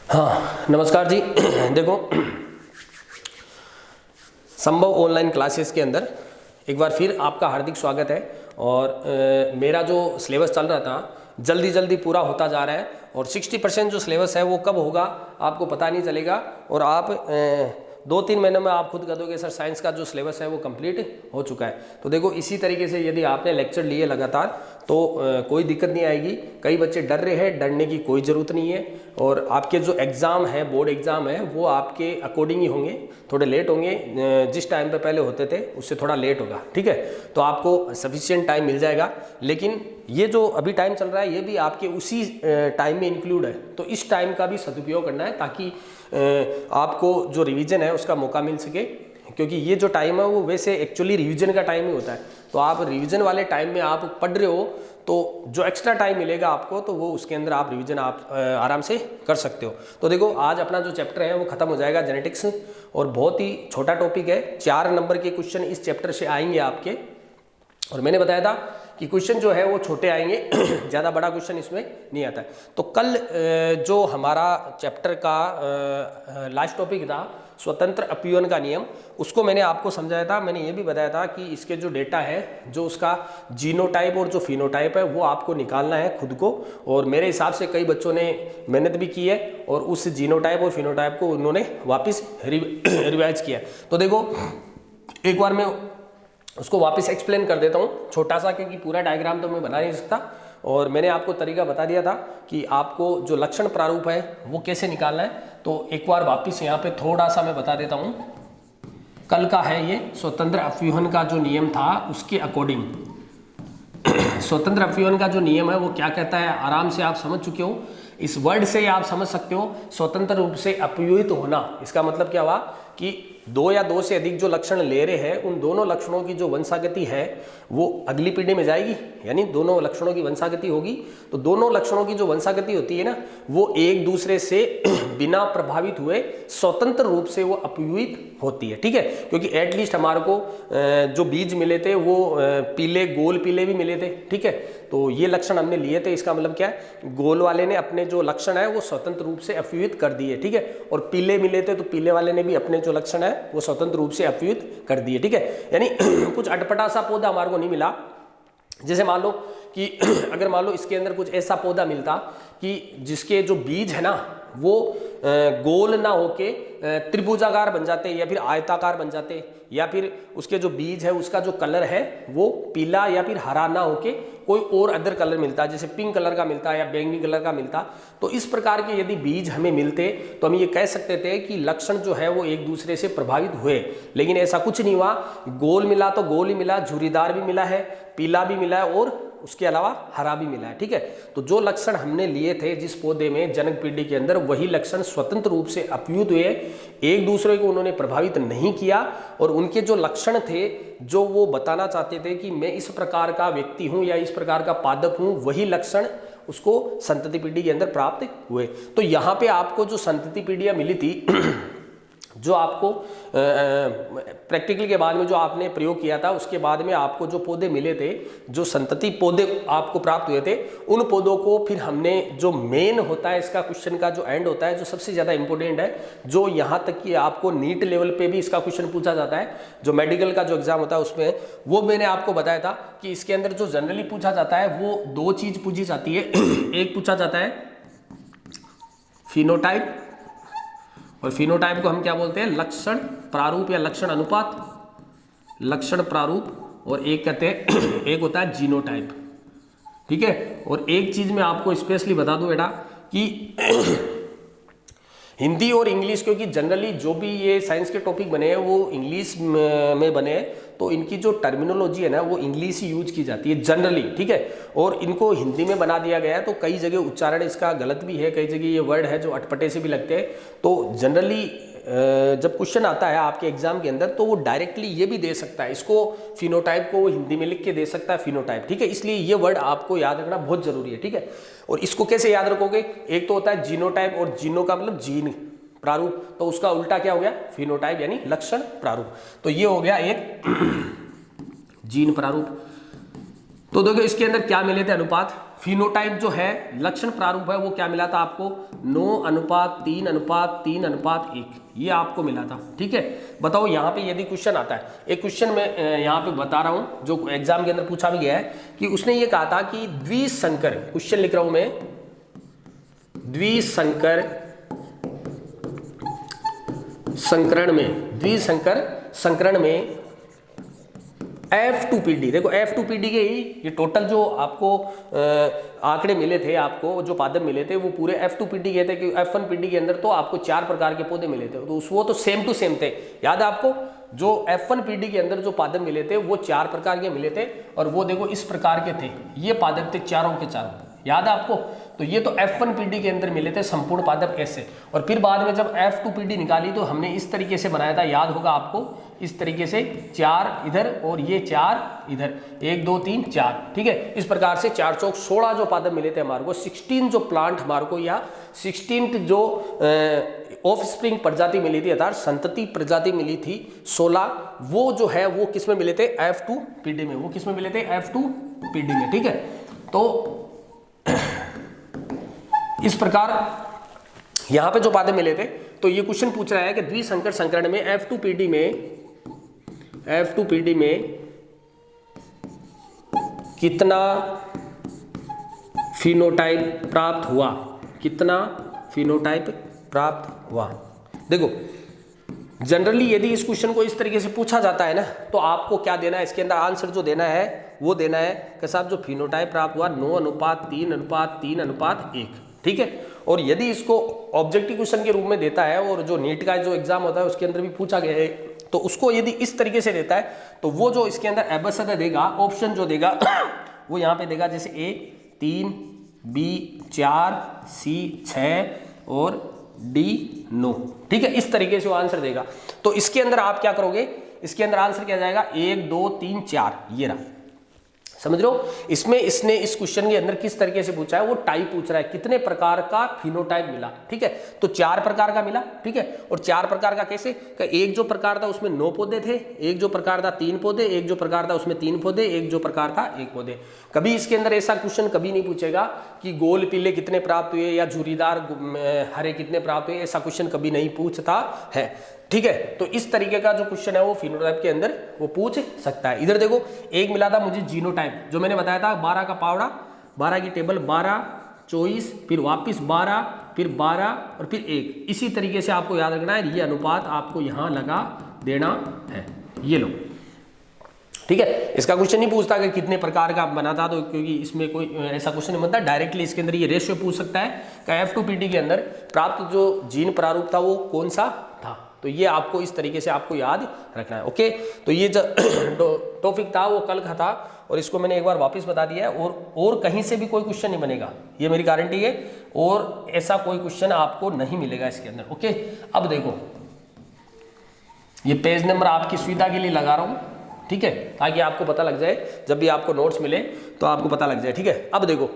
हाँ नमस्कार जी। देखो, संभव ऑनलाइन क्लासेस के अंदर एक बार फिर आपका हार्दिक स्वागत है। और मेरा जो सिलेबस चल रहा था जल्दी जल्दी पूरा होता जा रहा है और 60% जो सिलेबस है वो कब होगा आपको पता नहीं चलेगा। और आप 2-3 महीनों में आप खुद कह दोगे सर साइंस का जो सिलेबस है वो कंप्लीट हो चुका है। तो देखो, इसी तरीके से यदि आपने लेक्चर लिए लगातार तो कोई दिक्कत नहीं आएगी। कई बच्चे डर रहे हैं, डरने की कोई ज़रूरत नहीं है। और आपके जो एग्ज़ाम है, बोर्ड एग्ज़ाम है, वो आपके अकॉर्डिंग ही होंगे, थोड़े लेट होंगे। जिस टाइम पे पहले होते थे उससे थोड़ा लेट होगा, ठीक है। तो आपको सफिशिएंट टाइम मिल जाएगा। लेकिन ये जो अभी टाइम चल रहा है ये भी आपके उसी टाइम में इंक्लूड है। तो इस टाइम का भी सदुपयोग करना है ताकि आपको जो रिवीजन है उसका मौका मिल सके। क्योंकि ये जो टाइम है वो वैसे एक्चुअली रिवीजन का टाइम ही होता है। तो आप रिवीजन वाले टाइम में आप पढ़ रहे हो तो जो एक्स्ट्रा टाइम मिलेगा आपको तो वो उसके अंदर आप रिवीजन आप आराम से कर सकते हो। तो देखो, आज अपना जो चैप्टर है वो खत्म हो जाएगा, जेनेटिक्स। और बहुत ही छोटा टॉपिक है, 4 नंबर के क्वेश्चन इस चैप्टर से आएंगे आपके। और मैंने बताया था कि क्वेश्चन जो है वो छोटे आएंगे, ज़्यादा बड़ा क्वेश्चन इसमें नहीं आता है। तो कल जो हमारा चैप्टर का लास्ट टॉपिक था स्वतंत्र अपव्यवन का नियम, उसको मैंने आपको समझाया था। मैंने ये भी बताया था कि इसके जो डेटा है, जो उसका जीनोटाइप और जो फिनोटाइप है वो आपको निकालना है खुद को। और मेरे हिसाब से कई बच्चों ने मेहनत भी की है और उस जीनोटाइप और फिनोटाइप को उन्होंने वापस रिवाइज किया। तो देखो, एक बार मैं उसको वापस एक्सप्लेन कर देता हूँ छोटा सा, क्योंकि पूरा डायग्राम तो मैं बना नहीं सकता। और मैंने आपको तरीका बता दिया था कि आपको जो लक्षण प्रारूप है वो कैसे निकालना है। तो एक बार वापस यहाँ पे थोड़ा सा मैं बता देता हूँ। कल का है ये स्वतंत्र अपव्यूहन का जो नियम था उसके अकॉर्डिंग। स्वतंत्र अपव्यूहन का जो नियम है वो क्या कहता है, आराम से आप समझ चुके हो। इस वर्ड से आप समझ सकते हो स्वतंत्र रूप से अपव्यूहित होना। इसका मतलब क्या हुआ कि 2 या 2 से अधिक जो लक्षण ले रहे हैं उन दोनों लक्षणों की जो वंशागति है वो अगली पीढ़ी में जाएगी। यानी दोनों लक्षणों की वंशागति होगी तो दोनों लक्षणों की जो वंशागति होती है ना, वो एक दूसरे से बिना प्रभावित हुए स्वतंत्र रूप से वो अपव्यूहित होती है, ठीक है। क्योंकि एटलीस्ट हमारे को जो बीज मिले थे वो पीले, गोल पीले भी मिले थे, ठीक है। तो ये लक्षण हमने लिए थे, इसका मतलब क्या है, गोल वाले ने अपने जो लक्षण है वो स्वतंत्र रूप से अपव्यूहित कर दिए, ठीक है। और पीले मिले थे तो पीले वाले ने भी अपने जो लक्षण है वो स्वतंत्र रूप से अपव्यूहित कर दिए, ठीक है। यानी कुछ अटपटा सा पौधा हमारे को नहीं मिला। जैसे मान लो कि अगर मान लो इसके अंदर कुछ ऐसा पौधा मिलता कि जिसके जो बीज है ना वो गोल ना होके त्रिभुजाकार बन जाते या फिर आयताकार बन जाते, या फिर उसके जो बीज है उसका जो कलर है वो पीला या फिर हरा ना होके कोई और अदर कलर मिलता, जैसे पिंक कलर का मिलता या बैंगनी कलर का मिलता। तो इस प्रकार के यदि बीज हमें मिलते तो हम ये कह सकते थे कि लक्षण जो है वो एक दूसरे से प्रभावित हुए। लेकिन ऐसा कुछ नहीं हुआ। गोल मिला तो गोल ही मिला, झुर्रीदार भी मिला है, पीला भी मिला है और उसके अलावा हरा भी मिला है, ठीक है। तो जो लक्षण हमने लिए थे जिस पौधे में जनक पीढ़ी के अंदर, वही लक्षण स्वतंत्र रूप से अपव्यूहित हुए, एक दूसरे को उन्होंने प्रभावित नहीं किया। और उनके जो लक्षण थे जो वो बताना चाहते थे कि मैं इस प्रकार का व्यक्ति हूं या इस प्रकार का पादप हूं, वही लक्षण उसको संतति पीढ़ी के अंदर प्राप्त हुए। तो यहाँ पे आपको जो संतति पीढ़ियां मिली थी जो आपको प्रैक्टिकल के बाद में जो आपने प्रयोग किया था उसके बाद में आपको जो पौधे मिले थे, जो संतति पौधे आपको प्राप्त हुए थे, उन पौधों को फिर हमने जो मेन होता है इसका क्वेश्चन का जो एंड होता है, जो सबसे ज़्यादा इंपॉर्टेंट है, जो यहाँ तक कि आपको नीट लेवल पे भी इसका क्वेश्चन पूछा जाता है, जो मेडिकल का जो एग्जाम होता है उसमें, वो मैंने आपको बताया था कि इसके अंदर जो जनरली पूछा जाता है वो 2 चीज़ पूछी जाती है। एक पूछा जाता है फिनोटाइप, और फिनोटाइप को हम क्या बोलते हैं, लक्षण प्रारूप या लक्षण अनुपात, लक्षण प्रारूप। और एक कहते हैं एक होता है जीनोटाइप, ठीक है। और एक चीज मैं आपको स्पेशली बता दूं बेटा कि हिंदी और इंग्लिश, क्योंकि जनरली जो भी ये साइंस के टॉपिक बने हैं वो इंग्लिश में बने हैं, तो इनकी जो टर्मिनोलॉजी है ना वो इंग्लिश ही यूज की जाती है जनरली, ठीक है। और इनको हिंदी में बना दिया गया है तो कई जगह उच्चारण इसका गलत भी है, कई जगह ये वर्ड है जो अटपटे से भी लगते हैं। तो जनरली जब क्वेश्चन आता है आपके एग्जाम के अंदर तो वो डायरेक्टली ये भी दे सकता है, इसको फिनोटाइप को हिंदी में लिख के दे सकता है फिनोटाइप, ठीक है। इसलिए ये वर्ड आपको याद रखना बहुत जरूरी है, ठीक है। और इसको कैसे याद रखोगे, एक तो होता है जीनोटाइप, और जीनो का मतलब जीन, प्रारूप, तो उसका उल्टा क्या हो गया, फिनोटाइप यानी लक्षण प्रारूप। तो ये हो गया एक जीन प्रारूप। तो देखो इसके अंदर क्या मिले थे अनुपात, फिनोटाइप जो है, लक्षण प्रारूप है, वो क्या मिला था आपको? 9:3:3:1 ये आपको मिला था। ठीक है, बताओ यहाँ पे यदि क्वेश्चन आता है, एक क्वेश्चन में यहाँ पे बता रहा हूँ जो एग्जाम के अंदर पूछा भी गया है कि उसने ये कहा था कि द्विसंकर, क्वेश्चन लिख रहा हूँ मैं, द्विसंकर संकरण में F2PD, देखो F2PD के ही ये टोटल जो आपको आंकड़े मिले थे, आपको जो पादप मिले थे वो पूरे F2PD के थे, कि F1PD के अंदर तो आपको 4 प्रकार के पौधे मिले थे, तो वो तो सेम टू सेम थे। याद है आपको? जो F1PD के अंदर जो पादप मिले थे वो 4 प्रकार के मिले थे, और वो देखो इस प्रकार के थे, ये पादप थे चारों के चारों। याद है आपको? तो ये तो F1PD के अंदर मिले थे संपूर्ण पादप ऐसे, और फिर बाद में जब F2PD निकाली तो हमने इस तरीके से बनाया था, याद होगा आपको, इस तरीके से 4 इधर और ये 4 इधर, 1 2 3 4। ठीक है, इस प्रकार से 4 चौक 16 जो पादप मिले थे हमारे को, 16 जो प्लांट हमारे को, या 16 जो ऑफ स्प्रिंग प्रजाति मिली थी, अर्थात संतति प्रजाति मिली थी 16, वो जो है वो किस में मिले थे? F2PD में। वो किस में मिले थे? F2PD में। ठीक है, तो इस प्रकार यहां पे जो पादप मिले थे, तो ये क्वेश्चन पूछ रहा है कि द्विसंकर संकरण में F2PD में कितना फिनोटाइप प्राप्त हुआ? कितना फिनोटाइप प्राप्त हुआ? देखो जनरली यदि इस क्वेश्चन को इस तरीके से पूछा जाता है ना, तो आपको क्या देना है इसके अंदर? आंसर जो देना है वो देना है कि साहब जो फिनोटाइप प्राप्त हुआ 9:3:3:1। ठीक है, और यदि इसको ऑब्जेक्टिव क्वेश्चन के रूप में देता है, और जो नीट का जो एग्जाम होता है उसके अंदर भी पूछा गया है, तो उसको यदि इस तरीके से देता है, तो वो जो इसके अंदर एबसद देगा, ऑप्शन जो देगा वो यहाँ पे देगा, जैसे A 3, B 4, C 6 और D 9। ठीक है, इस तरीके से वो आंसर देगा। तो इसके अंदर आप क्या करोगे? इसके अंदर आंसर क्या जाएगा? 1 2 3 4, ये रहा। समझ रहे हो? इसमें इसने इस क्वेश्चन के अंदर किस तरीके से पूछा है, वो टाइप पूछ रहा है, कितने प्रकार का फिनोटाइप मिला। ठीक है, तो 4 प्रकार का मिला। ठीक है, और 4 प्रकार का कैसे? एक जो प्रकार था उसमें 9 पौधे थे, एक जो प्रकार था 3 पौधे, एक जो प्रकार था उसमें 3 पौधे, एक जो प्रकार था 1 पौधे। कभी इसके अंदर ऐसा क्वेश्चन कभी नहीं पूछेगा कि गोल पीले कितने प्राप्त हुए या झुरीदार हरे कितने प्राप्त हुए, ऐसा क्वेश्चन कभी नहीं पूछता है। ठीक है, तो इस तरीके का जो क्वेश्चन है वो फिनोटाइप के अंदर वो पूछ सकता है। इधर देखो, एक मिला था मुझे जीनोटाइप, जो मैंने बताया था 12 का पावड़ा, 12 की टेबल, 12 24, फिर वापस 12, फिर 12 और फिर 1। इसी तरीके से आपको याद रखना है, ये अनुपात आपको यहाँ लगा देना है। ये लो, ठीक है, इसका क्वेश्चन नहीं पूछता कि कितने प्रकार का बना था, तो क्योंकि इसमें कोई ऐसा क्वेश्चन नहीं बनता। डायरेक्टली इसके अंदर ये रेशियो पूछ सकता है कि F2PD के अंदर प्राप्त जो जीन प्रारूप था वो कौन सा था। तो ये आपको इस तरीके से आपको याद रखना है। ओके, तो ये जो टॉपिक था वो कल का था, और इसको मैंने एक बार वापस बता दिया है, और कहीं से भी कोई क्वेश्चन नहीं बनेगा, ये मेरी गारंटी है, और ऐसा कोई क्वेश्चन आपको नहीं मिलेगा इसके अंदर। ओके, अब देखो ये पेज नंबर आपकी सुविधा के लिए लगा रहा हूँ, ठीक है, ताकि आपको पता लग जाए, जब भी आपको नोट्स मिले तो आपको पता लग जाए। ठीक है, अब देखो,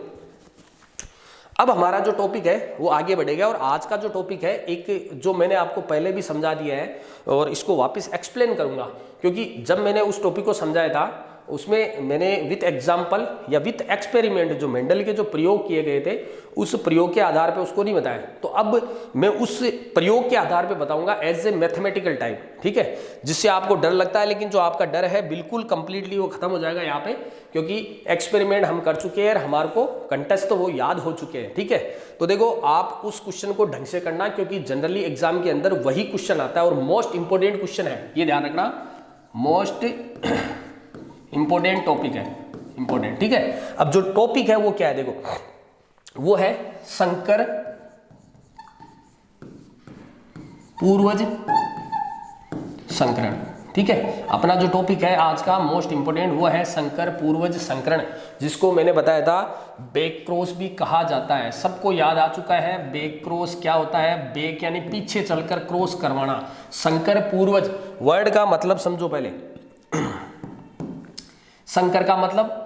अब हमारा जो टॉपिक है वो आगे बढ़ेगा, और आज का जो टॉपिक है, एक जो मैंने आपको पहले भी समझा दिया है और इसको वापस एक्सप्लेन करूंगा, क्योंकि जब मैंने उस टॉपिक को समझाया था उसमें मैंने विथ एग्जाम्पल या विथ एक्सपेरिमेंट जो मेंडल के जो प्रयोग किए गए थे उस प्रयोग के आधार पे उसको नहीं बताया। तो अब मैं उस प्रयोग के आधार पे बताऊंगा एज ए मैथमेटिकल टाइप, ठीक है, जिससे आपको डर लगता है, लेकिन जो आपका डर है बिल्कुल कंप्लीटली वो खत्म हो जाएगा यहाँ पे, क्योंकि एक्सपेरिमेंट हम कर चुके हैं और हमारे को कंटेस्ट तो वो याद हो चुके हैं। ठीक है, तो देखो आप उस क्वेश्चन को ढंग से करना, क्योंकि जनरली एग्जाम के अंदर वही क्वेश्चन आता है और मोस्ट इंपोर्टेंट क्वेश्चन है, ये ध्यान रखना, मोस्ट इंपोर्टेंट टॉपिक है, इंपोर्टेंट। ठीक है, अब जो टॉपिक है वो क्या है, देखो वो है संकर पूर्वज संकरण। ठीक है, अपना जो टॉपिक है आज का मोस्ट इंपोर्टेंट वो है संकर पूर्वज संकरण, जिसको मैंने बताया था बैक क्रॉस भी कहा जाता है। सबको याद आ चुका है बैक क्रॉस क्या होता है, बैक यानी पीछे चलकर क्रॉस करवाना। संकर पूर्वज वर्ड का मतलब समझो पहले। संकर का मतलब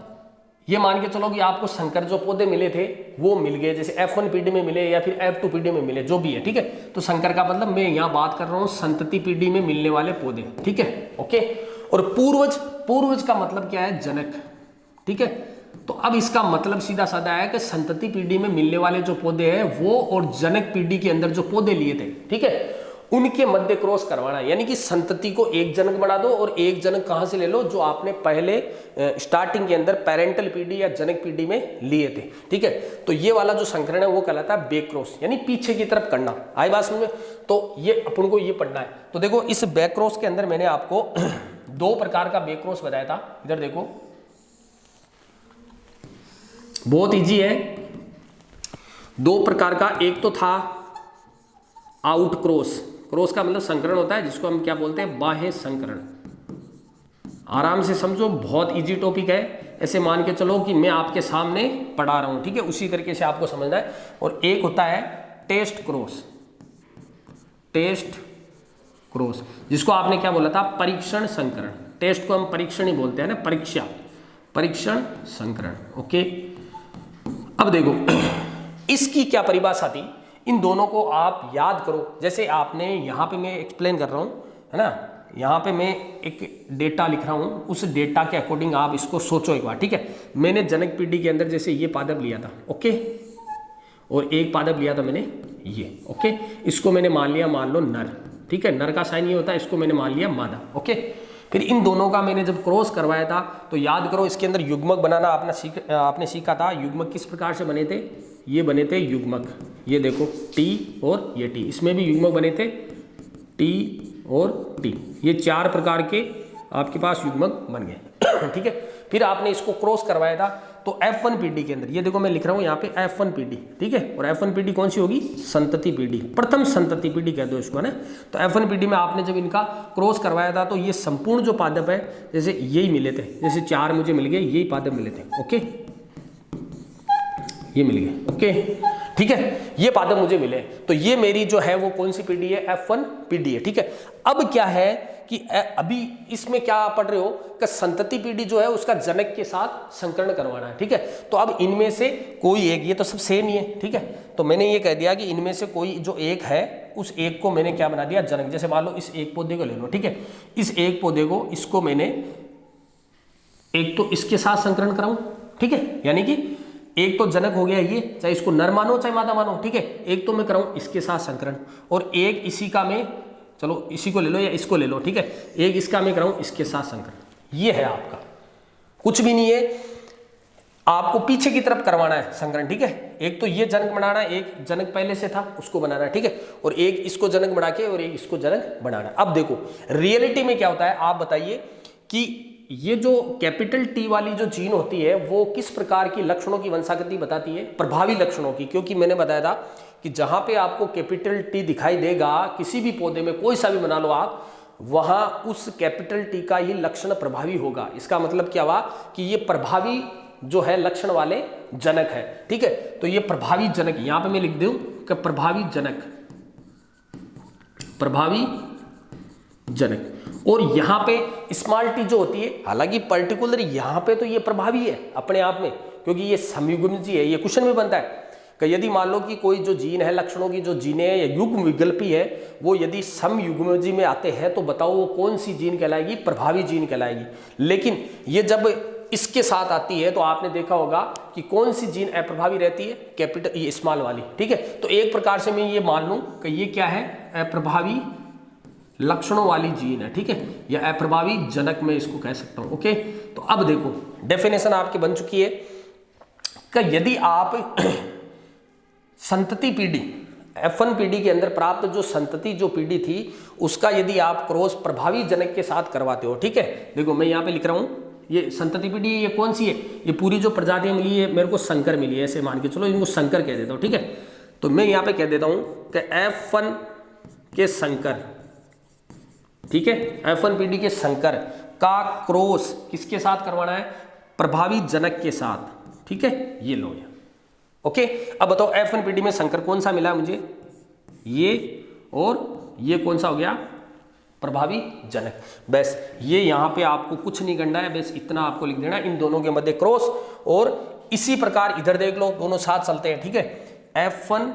ये मान के चलो कि आपको संकर जो पौधे मिले थे वो मिल गए, जैसे F1PD में मिले या फिर F2PD में मिले, जो भी है। ठीक है, तो संकर का मतलब मैं यहां बात कर रहा हूं संतति पीढ़ी में मिलने वाले पौधे। ठीक है, ओके। और पूर्वज, पूर्वज का मतलब क्या है, जनक। ठीक है, तो अब इसका मतलब सीधा साधा है कि संतति पीढ़ी में मिलने वाले जो पौधे हैं वो और जनक पीढ़ी के अंदर जो पौधे लिए थे, ठीक है, उनके मध्य क्रॉस करवाना है। यानी कि संतति को एक जनक बना दो और एक जनक कहां से ले लो, जो आपने पहले स्टार्टिंग के अंदर पेरेंटल पीढ़ी या जनक पीढ़ी में लिए थे, ठीक है। तो ये वाला जो संकरण है वो कहलाता है बैक क्रॉस, यानी पीछे की तरफ करना। आई बात समझ में? तो ये अपन को ये पढ़ना है। तो देखो इस बैक क्रॉस के अंदर मैंने आपको दो प्रकार का बैक क्रॉस बताया था। इधर देखो, बहुत इजी है, दो प्रकार का। एक तो था आउट क्रॉस, क्रॉस का मतलब संकरण होता है, जिसको हम क्या बोलते हैं, बाह्य संकरण। आराम से समझो, बहुत इजी टॉपिक है। ऐसे मान के चलो कि मैं आपके सामने पढ़ा रहा हूं, ठीक है, उसी तरीके से आपको समझना है। और एक होता है टेस्ट क्रॉस, टेस्ट क्रॉस, जिसको आपने क्या बोला था, परीक्षण संकरण। टेस्ट को हम परीक्षण ही बोलते हैं ना, परीक्षा, परीक्षण संकरण। ओके, अब देखो इसकी क्या परिभाषा थी, इन दोनों को आप याद करो। जैसे आपने यहाँ पे मैं एक्सप्लेन कर रहा हूँ, है ना, यहाँ पे मैं एक डेटा लिख रहा हूँ, उस डेटा के अकॉर्डिंग आप इसको सोचो एक बार, ठीक है। मैंने जनक पीढ़ी के अंदर जैसे ये पादप लिया था, ओके, और एक पादप लिया था मैंने ये, ओके, इसको मैंने मान लिया, मान लो नर, ठीक है, नर का साइन ये होता है, इसको मैंने मान लिया मादा, ओके। फिर इन दोनों का मैंने जब क्रॉस करवाया था तो याद करो, इसके अंदर युग्मक बनाना आपने सीखा था। युग्मक किस प्रकार से बने थे, ये बने थे युग्मक, ये देखो टी और ये टी, इसमें भी युग्मक बने थे टी और टी, ये चार प्रकार के आपके पास युग्मक बन गए ठीक है। फिर आपने इसको क्रॉस करवाया था तो F1 पीढ़ी के अंदर, ये देखो मैं लिख रहा हूँ यहाँ पे F1 पीढ़ी, ठीक है, और F1 पीढ़ी कौन सी होगी, संतति पीढ़ी, प्रथम संतति पीढ़ी कह दो इसको, है ना। तो F1 पीढ़ी में आपने जब इनका क्रॉस करवाया था तो ये संपूर्ण जो पादप है, जैसे यही मिले थे, जैसे चार मुझे मिल गए, यही पादप मिले थे, ओके, ये मिल गए, ओके, ठीक है, ये पादप मुझे मिले। तो ये मेरी जो है वो कौन सी पीढ़ी है, F1 पीढ़ी है, ठीक है। अब क्या है कि अभी इसमें क्या पढ़ रहे हो कि संतति पीढ़ी जो है उसका जनक के साथ संकरण करवाना है, ठीक है। तो अब इनमें से कोई एक, ये तो सब सेम ही है, ठीक है, तो मैंने ये कह दिया कि इनमें से कोई जो एक है, उस एक को मैंने क्या बना दिया, जनक। जैसे मान लो इस एक पौधे को ले लो, ठीक है, इस एक पौधे को, इसको मैंने एक तो इसके साथ संकरण कराऊं, ठीक है, यानी कि एक तो जनक हो गया ये, चाहे इसको नर मानो चाहे मादा मानो, ठीक है। एक तो मैं कराऊं इसके साथ संकरण, और एक इसी का मैं, चलो इसी को ले लो या इसको ले लो, ठीक है, एक इसका मैं कराऊं इसके साथ संकरण। ये है आपका, कुछ भी नहीं है, आपको पीछे की तरफ करवाना है संकरण, ठीक है। एक तो ये जनक बनाना है, एक जनक पहले से था उसको बनाना है, ठीक है, और एक इसको जनक बना के और एक इसको जनक बनाना है। अब देखो रियलिटी में क्या होता है, आप बताइए कि ये जो कैपिटल टी वाली जो जीन होती है वो किस प्रकार की लक्षणों की वंशागति बताती है, प्रभावी लक्षणों की। क्योंकि मैंने बताया था कि जहां पे आपको कैपिटल टी दिखाई देगा किसी भी पौधे में, कोई सा भी बना लो आप, वहां उस कैपिटल टी का ही लक्षण प्रभावी होगा। इसका मतलब क्या हुआ कि ये प्रभावी जो है लक्षण वाले जनक है, ठीक है। तो ये प्रभावी जनक, यहां पे मैं लिख दूं कि प्रभावी जनक, प्रभावी जनक। और यहाँ पे स्मॉल टी जो होती है, हालांकि पर्टिकुलर यहाँ पे तो ये प्रभावी है अपने आप में, क्योंकि ये समयुग्मजी है। ये क्वेश्चन में बनता है कि यदि मान लो कि कोई जो जीन है, लक्षणों की जो जीने या युग्म विकल्पी है, वो यदि समयुग्मजी में आते हैं तो बताओ वो कौन सी जीन कहलाएगी, प्रभावी जीन कहलाएगी। लेकिन ये जब इसके साथ आती है तो आपने देखा होगा कि कौन सी जीन अप्रभावी रहती है, कैपिटल ये स्मॉल वाली, ठीक है। तो एक प्रकार से मैं ये मान लूं कि ये क्या है, अप्रभावी लक्षणों वाली जीन है, ठीक है, या अप्रभावी जनक में इसको कह सकता हूं, ओके। तो अब देखो डेफिनेशन आपकी बन चुकी है कि यदि आप संतति पीढ़ी F1 पीढ़ी के अंदर प्राप्त जो संतति जो पीढ़ी थी उसका यदि आप क्रॉस प्रभावी जनक के साथ करवाते हो, ठीक है। देखो मैं यहाँ पे लिख रहा हूँ, ये संतति पीढ़ी ये कौन सी है, ये पूरी जो प्रजातियां मिली है मेरे को संकर मिली है, ऐसे मान के चलो इनको संकर कह देता हूँ, ठीक है। तो मैं यहाँ पे कह देता हूँ कि F1 के संकर, ठीक है, F1 पीढ़ी के संकर का क्रॉस किसके साथ करवाना है, प्रभावी जनक के साथ, ठीक है, ये लो ये, ओके। अब बताओ F1 पीढ़ी में संकर कौन सा मिला मुझे, ये और ये कौन सा हो गया, प्रभावी जनक। बस ये यहाँ पे आपको कुछ नहीं करना है, बस इतना आपको लिख देना, इन दोनों के मध्य क्रॉस। और इसी प्रकार इधर देख लो, दोनों साथ चलते हैं, ठीक है। F1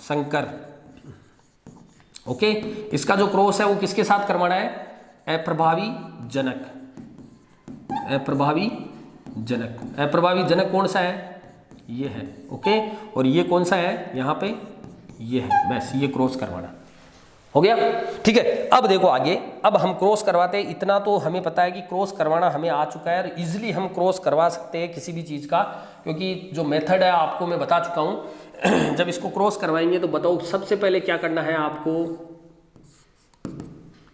संकर, ओके, इसका जो क्रॉस है वो किसके साथ करवाना है, अप्रभावी जनक, अप्रभावी जनक। अप्रभावी जनक कौन सा है, ये है, ओके। और ये कौन सा है, यहाँ पे ये है, बस ये क्रॉस करवाना हो गया, ठीक है। अब देखो आगे, अब हम क्रॉस करवाते हैं, इतना तो हमें पता है कि क्रॉस करवाना हमें आ चुका है और इजीली हम क्रॉस करवा सकते हैं किसी भी चीज़ का, क्योंकि जो मेथड है आपको मैं बता चुका हूँ। जब इसको क्रॉस करवाएंगे तो बताओ सबसे पहले क्या करना है आपको,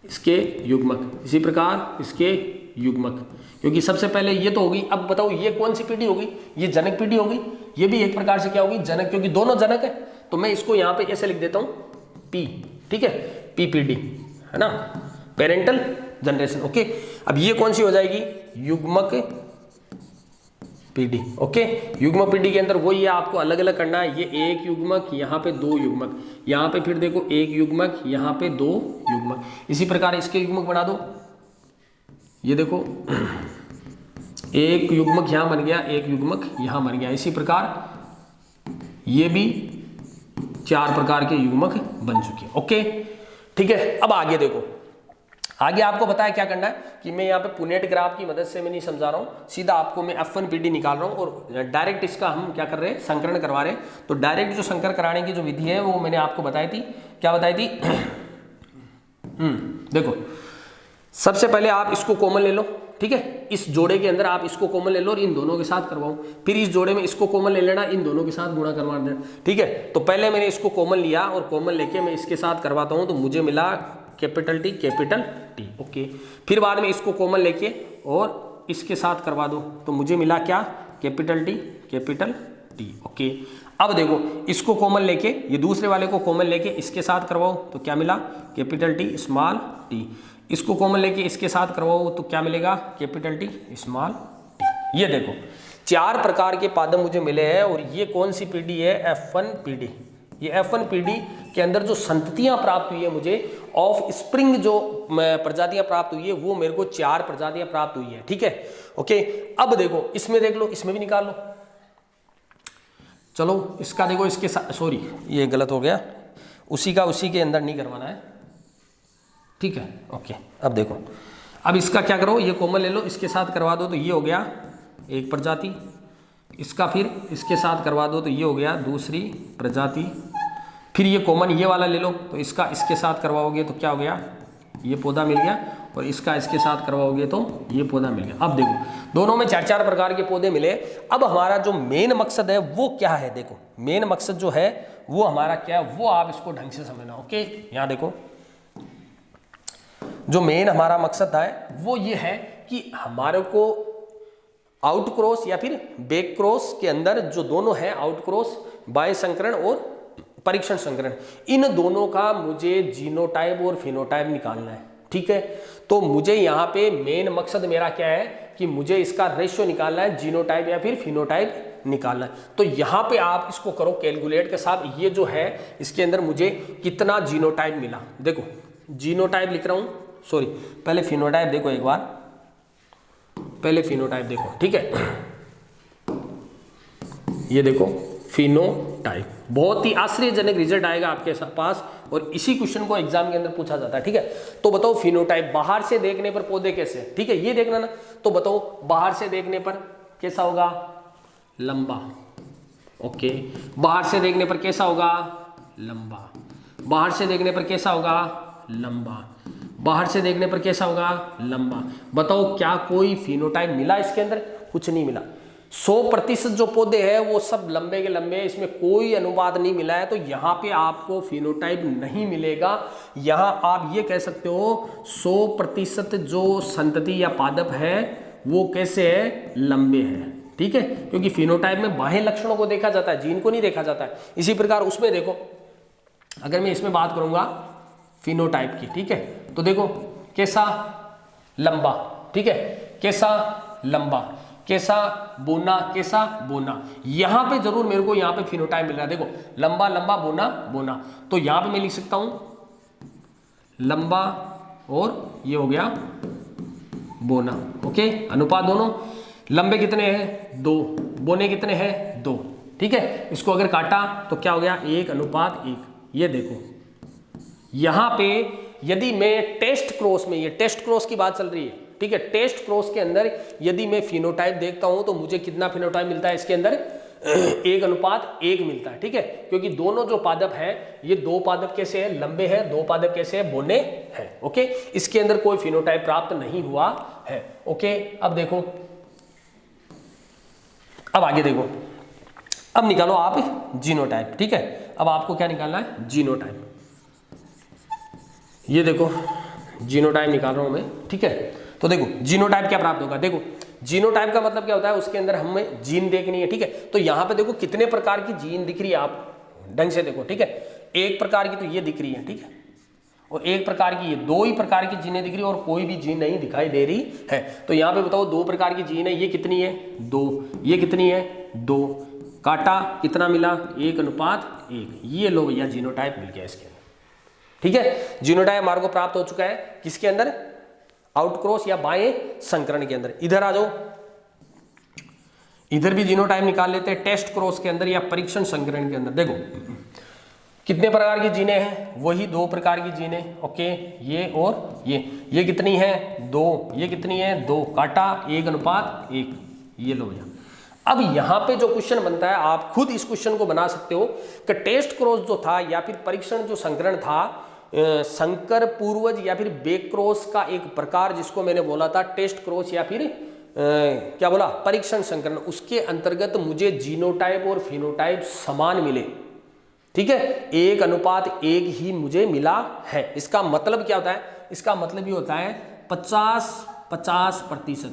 इसके युग्मक, इसी प्रकार इसके युग्मक, क्योंकि सबसे पहले ये तो होगी। अब बताओ ये कौन सी पीढ़ी होगी, ये जनक पीढ़ी होगी, ये भी एक प्रकार से क्या होगी, जनक, क्योंकि दोनों जनक है। तो मैं इसको यहाँ पे ऐसे लिख देता हूँ पी, ठीक है, पीपीडी है ना, पेरेंटल जनरेशन, ओके। अब ये कौन सी हो जाएगी, युग्मक पीढ़ी, ओके। युग्मक पीढ़ी के अंदर वही है, आपको अलग अलग करना है, ये एक युग्मक, यहाँ पे दो युग्मक, यहाँ पे फिर देखो एक युग्मक, यहाँ पे दो युग्मक, इसी प्रकार इसके युग्मक बना दो। ये देखो एक युग्मक यहाँ बन गया, एक युग्मक यहाँ बन गया, इसी प्रकार ये भी 4 प्रकार के युग्मक बन चुके हैं, ओके, ठीक है। अब आगे देखो, आगे आपको पता है क्या करना है कि मैं यहाँ पे पुनेट ग्राफ की मदद से मैं नहीं समझा रहा हूँ, सीधा आपको मैं F1 PD निकाल रहा हूँ और डायरेक्ट इसका हम क्या कर रहे हैं, संकरण करवा रहे हैं। तो डायरेक्ट जो संकर कराने की जो विधि है वो मैंने आपको बताई थी, क्या बताई थी? देखो सबसे पहले आप इसको कॉमन ले लो, ठीक है, इस जोड़े के अंदर आप इसको कॉमन ले लो और इन दोनों के साथ करवाओ, फिर इस जोड़े में इसको कॉमन ले लेना, इन दोनों के साथ गुणा करवा देना, ठीक है। तो पहले मैंने इसको कॉमन लिया और कॉमन लेके मैं इसके साथ करवाता हूँ, तो मुझे मिला कैपिटल टी, ओके। फिर बाद में इसको कॉमन लेके और इसके साथ करवा दो, तो मुझे मिला क्या, कैपिटल टी, ओके। अब देखो इसको कॉमन लेके, ये दूसरे वाले को कॉमन लेके इसके साथ करवाओ, तो क्या मिला, कैपिटल टी स्मॉल टी। इसको कॉमन लेके इसके साथ करवाओ तो क्या मिलेगा, कैपिटल टी स्मॉल टी। ये देखो 4 प्रकार के पादप मुझे मिले हैं और ये कौन सी पीढ़ी है, F1 पीढ़ी। ये F1 पीढ़ी के अंदर जो संततियां प्राप्त हुई है मुझे, ऑफ स्प्रिंग जो प्रजातियां प्राप्त हुई है, वो मेरे को 4 प्रजातियां प्राप्त हुई है, ठीक है, ओके। अब देखो इसमें देख लो, इसमें भी निकाल लो, चलो इसका देखो, इसके साथ, सॉरी ये गलत हो गया, उसी का उसी के अंदर नहीं करवाना है, ठीक है, ओके। अब देखो, अब इसका क्या करो, ये कॉमन ले लो, इसके साथ करवा दो, तो ये हो गया एक प्रजाति, इसका फिर इसके साथ करवा दो तो ये हो गया दूसरी प्रजाति, फिर ये कॉमन ये वाला ले लो, तो इसका इसके साथ करवाओगे तो क्या हो गया, ये पौधा मिल गया, और इसका इसके साथ करवाओगे तो ये पौधा मिल गया। अब देखो दोनों में 4-4 प्रकार के पौधे मिले। अब हमारा जो मेन मकसद है वो क्या है, देखो मेन मकसद जो है वो हमारा क्या है, वो आप इसको ढंग से समझना, ओके। यहाँ देखो जो मेन हमारा मकसद है वो ये है कि हमारे को आउट क्रॉस या फिर बैक क्रॉस के अंदर जो दोनों है, आउट क्रॉस, बाह्य संकरण और परीक्षण संकरण, इन दोनों का मुझे जीनोटाइप और फिनोटाइप निकालना है, ठीक है। तो मुझे यहाँ पे मेन मकसद मेरा क्या है कि मुझे इसका रेशियो निकालना है, जीनोटाइप या फिर फिनोटाइप निकालना है। तो यहाँ पे आप इसको करो कैलकुलेट के साथ, ये जो है इसके अंदर मुझे कितना जीनोटाइप मिला, देखो जीनोटाइप लिख रहा हूँ, सॉरी पहले फिनोटाइप देखो एक बार, पहले फिनोटाइप देखो, ठीक है। ये देखो फिनोटाइप, बहुत ही आश्चर्यजनक रिजल्ट आएगा आपके पास, और इसी क्वेश्चन को एग्जाम के अंदर पूछा जाता है, ठीक है। तो बताओ फिनोटाइप बाहर से देखने पर पौधे कैसे, ठीक है, ये देखना ना, तो बताओ बाहर से देखने पर कैसा होगा, लंबा, ओके। बाहर से देखने पर कैसा होगा, लंबा। बाहर से देखने पर कैसा होगा, लंबा। बाहर से देखने पर कैसा होगा, लंबा। बताओ क्या कोई फिनोटाइप मिला इसके अंदर, कुछ नहीं मिला। 100% जो पौधे हैं वो सब लंबे के लंबे, इसमें कोई अनुपात नहीं मिला है, तो यहाँ पे आपको फिनोटाइप नहीं मिलेगा। यहाँ आप ये कह सकते हो 100% जो संतति या पादप है वो कैसे है, लंबे हैं, ठीक है, क्योंकि फिनोटाइप में बाह्य लक्षणों को देखा जाता है, जीन को नहीं देखा जाता है। इसी प्रकार उसमें देखो, अगर मैं इसमें बात करूंगा फिनोटाइप की, ठीक है, तो देखो कैसा लंबा, ठीक है, कैसा लंबा, कैसा बोना, कैसा बोना, यहां पे जरूर मेरे को यहां पे फिनोटाइप मिल रहा है, देखो लंबा लंबा बोना बोना, तो यहां पे मैं लिख सकता हूं लंबा और ये हो गया बोना, ओके। अनुपात दोनों, लंबे कितने हैं 2, बोने कितने हैं 2, ठीक है। इसको अगर काटा तो क्या हो गया 1:1। ये देखो यहां पे यदि मैं टेस्ट क्रॉस में, ये टेस्ट क्रॉस की बात चल रही है, ठीक है। टेस्ट क्रॉस के अंदर यदि मैं फिनोटाइप देखता हूं तो मुझे कितना फिनोटाइप मिलता है इसके अंदर 1:1 मिलता है, ठीक है। क्योंकि दोनों जो पादप हैं ये दो पादप कैसे हैं, लंबे हैं, दो पादप कैसे हैं, बोने हैं, ओके। इसके अंदर कोई फिनोटाइप प्राप्त नहीं हुआ है, ओके। अब देखो, अब आगे देखो, अब निकालो आप जीनोटाइप, ठीक है। अब आपको क्या निकालना है, जीनोटाइप। ये देखो जीनोटाइप निकाल रहा हूं मैं, ठीक है। तो देखो जीनोटाइप क्या प्राप्त होगा, देखो जीनोटाइप का मतलब क्या होता है, उसके अंदर हमें जीन देखनी है, ठीक है। तो यहां पे देखो कितने प्रकार की जीन दिख रही है, आप ढंग से देखो, ठीक है। एक प्रकार की तो ये दिख रही है, ठीक है, और एक प्रकार की ये, दो ही प्रकार की जीनें दिख रही है और कोई भी जीन नहीं दिखाई दे रही है। तो यहाँ पे बताओ दो प्रकार की जीन है, ये कितनी है, 2, ये कितनी है, 2, काटा कितना मिला, 1:1, ये लो भैया जीनोटाइप मिल गया इसके अंदर, ठीक है। जीनोटाइप हमारे को प्राप्त हो चुका है किसके अंदर, आउटक्रॉस या बाएं संकरण के अंदर। इधर आ जाओ, इधर भी जीनोटाइप निकाल लेते हैं टेस्ट क्रॉस के अंदर या परीक्षण संकरण के अंदर। देखो कितने प्रकार की जीनें हैं, वही 2 प्रकार की जीनें, ओके। ये और ये कितनी है, 2, ये कितनी है, 2, काटा 1:1, ये लो भैया। अब यहां पे जो क्वेश्चन बनता है, आप खुद इस क्वेश्चन को बना सकते हो कि टेस्ट क्रॉस जो था या फिर परीक्षण जो संकरण था, संकर पूर्वज या फिर बैक क्रॉस का एक प्रकार जिसको मैंने बोला था टेस्ट क्रॉस या फिर क्या बोला, परीक्षण संकरण, उसके अंतर्गत मुझे जीनोटाइप और फिनोटाइप समान मिले, ठीक है, 1:1 ही मुझे मिला है। इसका मतलब क्या होता है, इसका मतलब ये होता है 50-50%,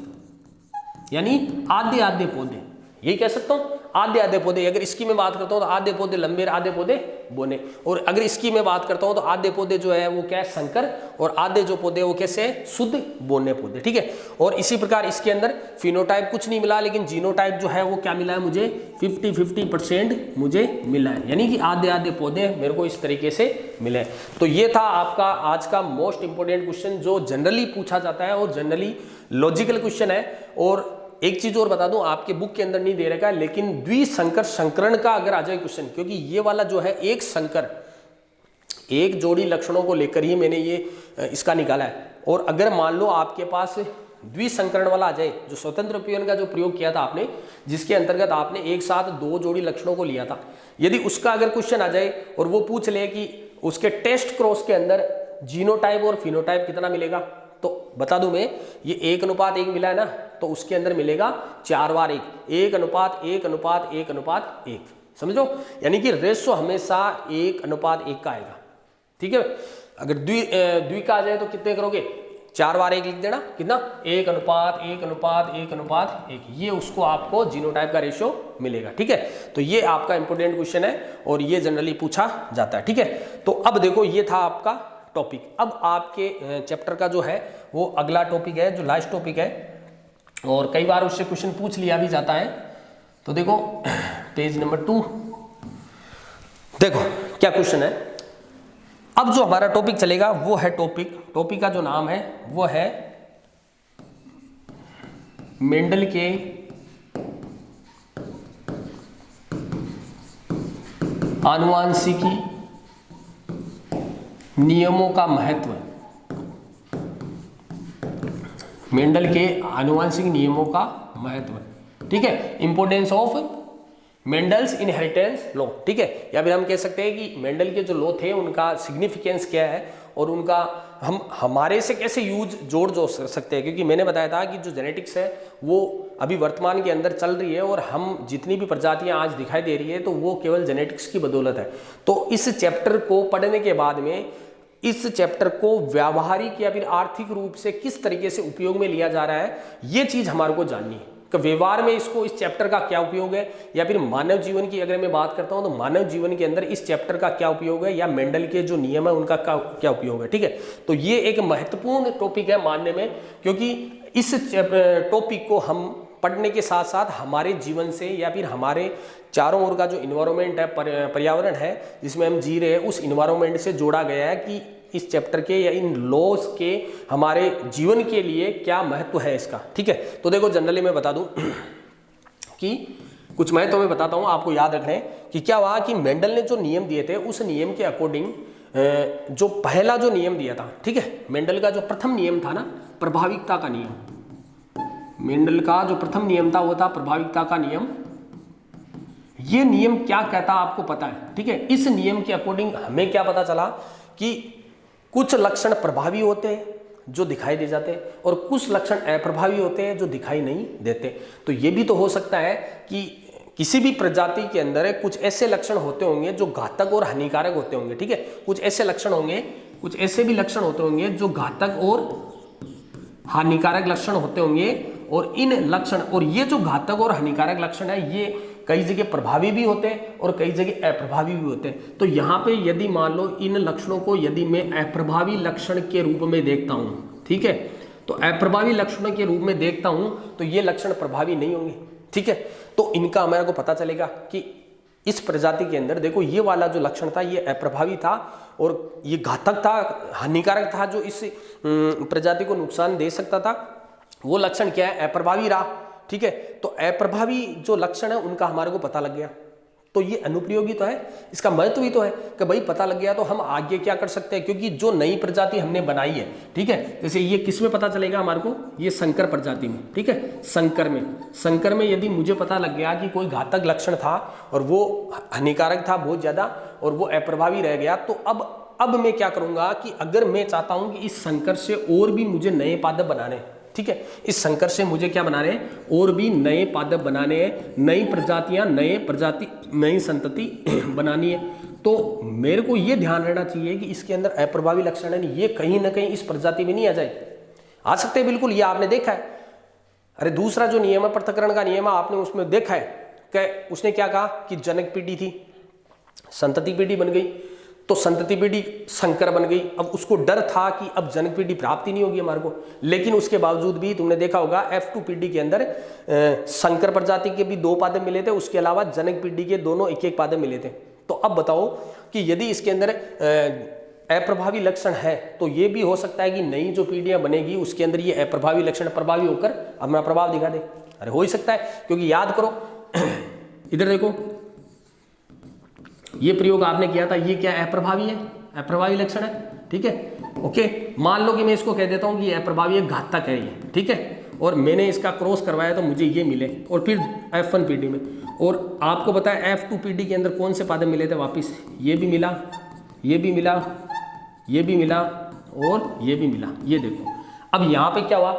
यानी आधे आधे पौधे, यही कह सकता हूं, आधे आधे पौधे। अगर इसकी मैं बात करता हूं तो आधे पौधे लंबे, आधे पौधे बोने, और अगर इसकी मैं बात करता हूं तो आधे पौधे जो है वो क्या है, संकर, और आधे जो पौधे वो कैसे है, शुद्ध बोने पौधे, ठीक है। और इसी प्रकार इसके अंदर फिनोटाइप कुछ नहीं मिला, लेकिन जीनोटाइप जो है वो क्या मिला है मुझे, 50-50% मुझे मिला है, यानी कि आधे आधे पौधे मेरे को इस तरीके से मिले। तो ये था आपका आज का मोस्ट इंपोर्टेंट क्वेश्चन जो जनरली पूछा जाता है और जनरली लॉजिकल क्वेश्चन है। और एक चीज और बता दूं, आपके बुक के अंदर नहीं दे रखा है, लेकिन द्विसंकर संकरण का अगर आ जाए क्वेश्चन, क्योंकि ये वाला जो है एक संकर, एक जोड़ी लक्षणों को लेकर ही मैंने ये इसका निकाला है। और अगर मान लो आपके पास द्विसंकरण वाला आ जाए, जो स्वतंत्र उपयन का जो प्रयोग किया था आपने, जिसके अंतर्गत आपने एक साथ 2 जोड़ी लक्षणों को लिया था, यदि उसका अगर क्वेश्चन आ जाए और वो पूछ ले कि उसके टेस्ट क्रॉस के अंदर जीनोटाइप और फिनोटाइप कितना मिलेगा, तो बता दूं मैं, ये 1:1 मिला है ना, तो उसके अंदर मिलेगा 4 बार 1, 1:1:1:1, समझो, यानी कि रेशो हमेशा 1:1 का आएगा, ठीक है। अगर द्वि का आ जाए तो कितने करोगे, 4 बार 1 लिख देना, कितना, 1:1:1:1, ये उसको आपको जीनोटाइप का रेशो मिलेगा, ठीक है। तो ये आपका इंपोर्टेंट क्वेश्चन है और ये जनरली पूछा जाता है, ठीक है। तो अब देखो ये था आपका टॉपिक। अब आपके चैप्टर का जो है वो अगला टॉपिक है, जो लास्ट टॉपिक है, और कई बार उससे क्वेश्चन पूछ लिया भी जाता है। तो देखो पेज नंबर 2, देखो क्या क्वेश्चन है। अब जो हमारा टॉपिक चलेगा वो है टॉपिक का जो नाम है वो है मेंडल के आनुवांशिकी नियमों का महत्व, मेंडल के आनुवांशिक नियमों का महत्व, ठीक है, importance of Mendel's inheritance law, ठीक है। या फिर हम कह सकते हैं कि मेंडल के जो लॉ थे उनका सिग्निफिकेंस क्या है और उनका हम हमारे से कैसे यूज जोड़ सकते हैं, क्योंकि मैंने बताया था कि जो जेनेटिक्स है वो अभी वर्तमान के अंदर चल रही है और हम जितनी भी प्रजातियां आज दिखाई दे रही है तो वो केवल जेनेटिक्स की बदौलत है। तो इस चैप्टर को पढ़ने के बाद में इस चैप्टर को व्यावहारिक या फिर आर्थिक रूप से किस तरीके से उपयोग में लिया जा रहा है, ये चीज हमारे को जाननी है कि व्यवहार में इसको, इस चैप्टर का क्या उपयोग है, या फिर मानव जीवन की अगर मैं बात करता हूं तो मानव जीवन के अंदर इस चैप्टर का क्या उपयोग है, या मेंडल के जो नियम है उनका क्या उपयोग है, ठीक है। तो ये एक महत्वपूर्ण टॉपिक है मानने में, क्योंकि इस टॉपिक को हम पढ़ने के साथ साथ हमारे जीवन से या फिर हमारे चारों ओर का जो इन्वायरमेंट है, पर्यावरण है जिसमें हम जी रहे हैं, उस इन्वायरमेंट से जोड़ा गया है कि इस चैप्टर के या इन लॉज के हमारे जीवन के लिए क्या महत्व है इसका, ठीक है। तो देखो जनरली मैं बता दूं कि कुछ महत्व मैं बताता हूं, आपको याद रखना है कि क्या हुआ कि मेंडल ने जो नियम दिए थे उस नियम के अकॉर्डिंग जो पहला जो नियम दिया था, ठीक है, मेंडल का जो प्रथम नियम था ना, प्रभाविकता का नियम। मेंडल का जो प्रथम नियम था वो था प्रभाविकता का नियम। ये नियम क्या कहता आपको पता है, ठीक है। इस नियम के अकॉर्डिंग हमें क्या पता चला कि कुछ लक्षण प्रभावी होते हैं जो दिखाई दे जाते हैं और कुछ लक्षण अप्रभावी होते हैं जो दिखाई नहीं देते। तो ये भी तो हो सकता है कि किसी भी प्रजाति के अंदर कुछ ऐसे लक्षण होते होंगे जो घातक और हानिकारक होते होंगे, ठीक है। कुछ ऐसे लक्षण होंगे, कुछ ऐसे भी लक्षण होते होंगे जो घातक और हानिकारक लक्षण होते होंगे, और इन लक्षण और ये जो घातक और हानिकारक लक्षण है ये कई जगह प्रभावी भी होते हैं और कई जगह अप्रभावी भी होते हैं। तो यहाँ पे यदि मान लो इन लक्षणों को यदि मैं अप्रभावी लक्षण के रूप में देखता हूँ, ठीक है, तो अप्रभावी लक्षणों के रूप में देखता हूँ तो ये लक्षण प्रभावी नहीं होंगे, ठीक है। तो इनका हमारे को पता चलेगा कि इस प्रजाति के अंदर देखो ये वाला जो लक्षण था ये अप्रभावी था और ये घातक था, हानिकारक था, जो इस प्रजाति को नुकसान दे सकता था, वो लक्षण क्या है, अप्रभावी रहा, ठीक है। तो अप्रभावी जो लक्षण है उनका हमारे को पता लग गया, तो ये अनुप्रयोगी तो है, इसका महत्व भी तो है कि भाई पता लग गया तो हम आगे क्या कर सकते हैं, क्योंकि जो नई प्रजाति हमने बनाई है, ठीक है, जैसे ये किस में पता चलेगा हमारे को, ये संकर प्रजाति में, ठीक है। संकर में यदि मुझे पता लग गया कि कोई घातक लक्षण था और वो हानिकारक था बहुत ज्यादा और वो अप्रभावी रह गया, तो अब मैं क्या करूंगा कि अगर मैं चाहता हूं कि इस संकर से और भी मुझे नए पादप बनाने, ठीक है, इस संकर से मुझे क्या बनाने हैं, और भी नए पादप बनाने हैं, नई प्रजातियां, नई संतति बनानी है। तो मेरे को ये ध्यान रहना चाहिए कि इसके अंदर अप्रभावी लक्षण है, ये कहीं ना कहीं इस प्रजाति में नहीं आ जाए, आ सकते हैं बिल्कुल, ये आपने देखा है। अरे दूसरा जो नियम है पृथक्करण का नियम है, आपने उसमें देखा है कि उसने क्या कहा कि जनक पीढ़ी थी, संतति पीढ़ी बन गई, तो संतति पीढ़ी संकर बन गई। अब उसको डर था कि अब जनक पीढ़ी प्राप्ति नहीं होगी हमारे को, लेकिन उसके बावजूद भी तुमने देखा होगा F2 पीढ़ी के अंदर संकर प्रजाति के भी 2 पादप मिले थे, उसके अलावा जनक पीढ़ी के दोनों 1-1 पादप मिले थे। तो अब बताओ कि यदि इसके अंदर अप्रभावी लक्षण है तो ये भी हो सकता है कि नई जो पीढ़ियां बनेगी उसके अंदर ये अप्रभावी लक्षण प्रभावी होकर अपना प्रभाव दिखा दे। अरे हो ही सकता है, क्योंकि याद करो इधर देखो ये प्रयोग आपने किया था, ये क्या अप्रभावी है, अप्रभावी लक्षण है, ठीक है। ओके, मान लो कि मैं इसको कह देता हूं कि ये अप्रभावी है, घातक है ये, ठीक है, और मैंने इसका क्रॉस करवाया तो मुझे ये मिले, और फिर F1 पीढ़ी में, और आपको पता है F2 पीढ़ी के अंदर कौन से पादप मिले थे वापिस, ये भी मिला, ये भी मिला, ये भी मिला और ये भी मिला। ये देखो अब यहाँ पे क्या हुआ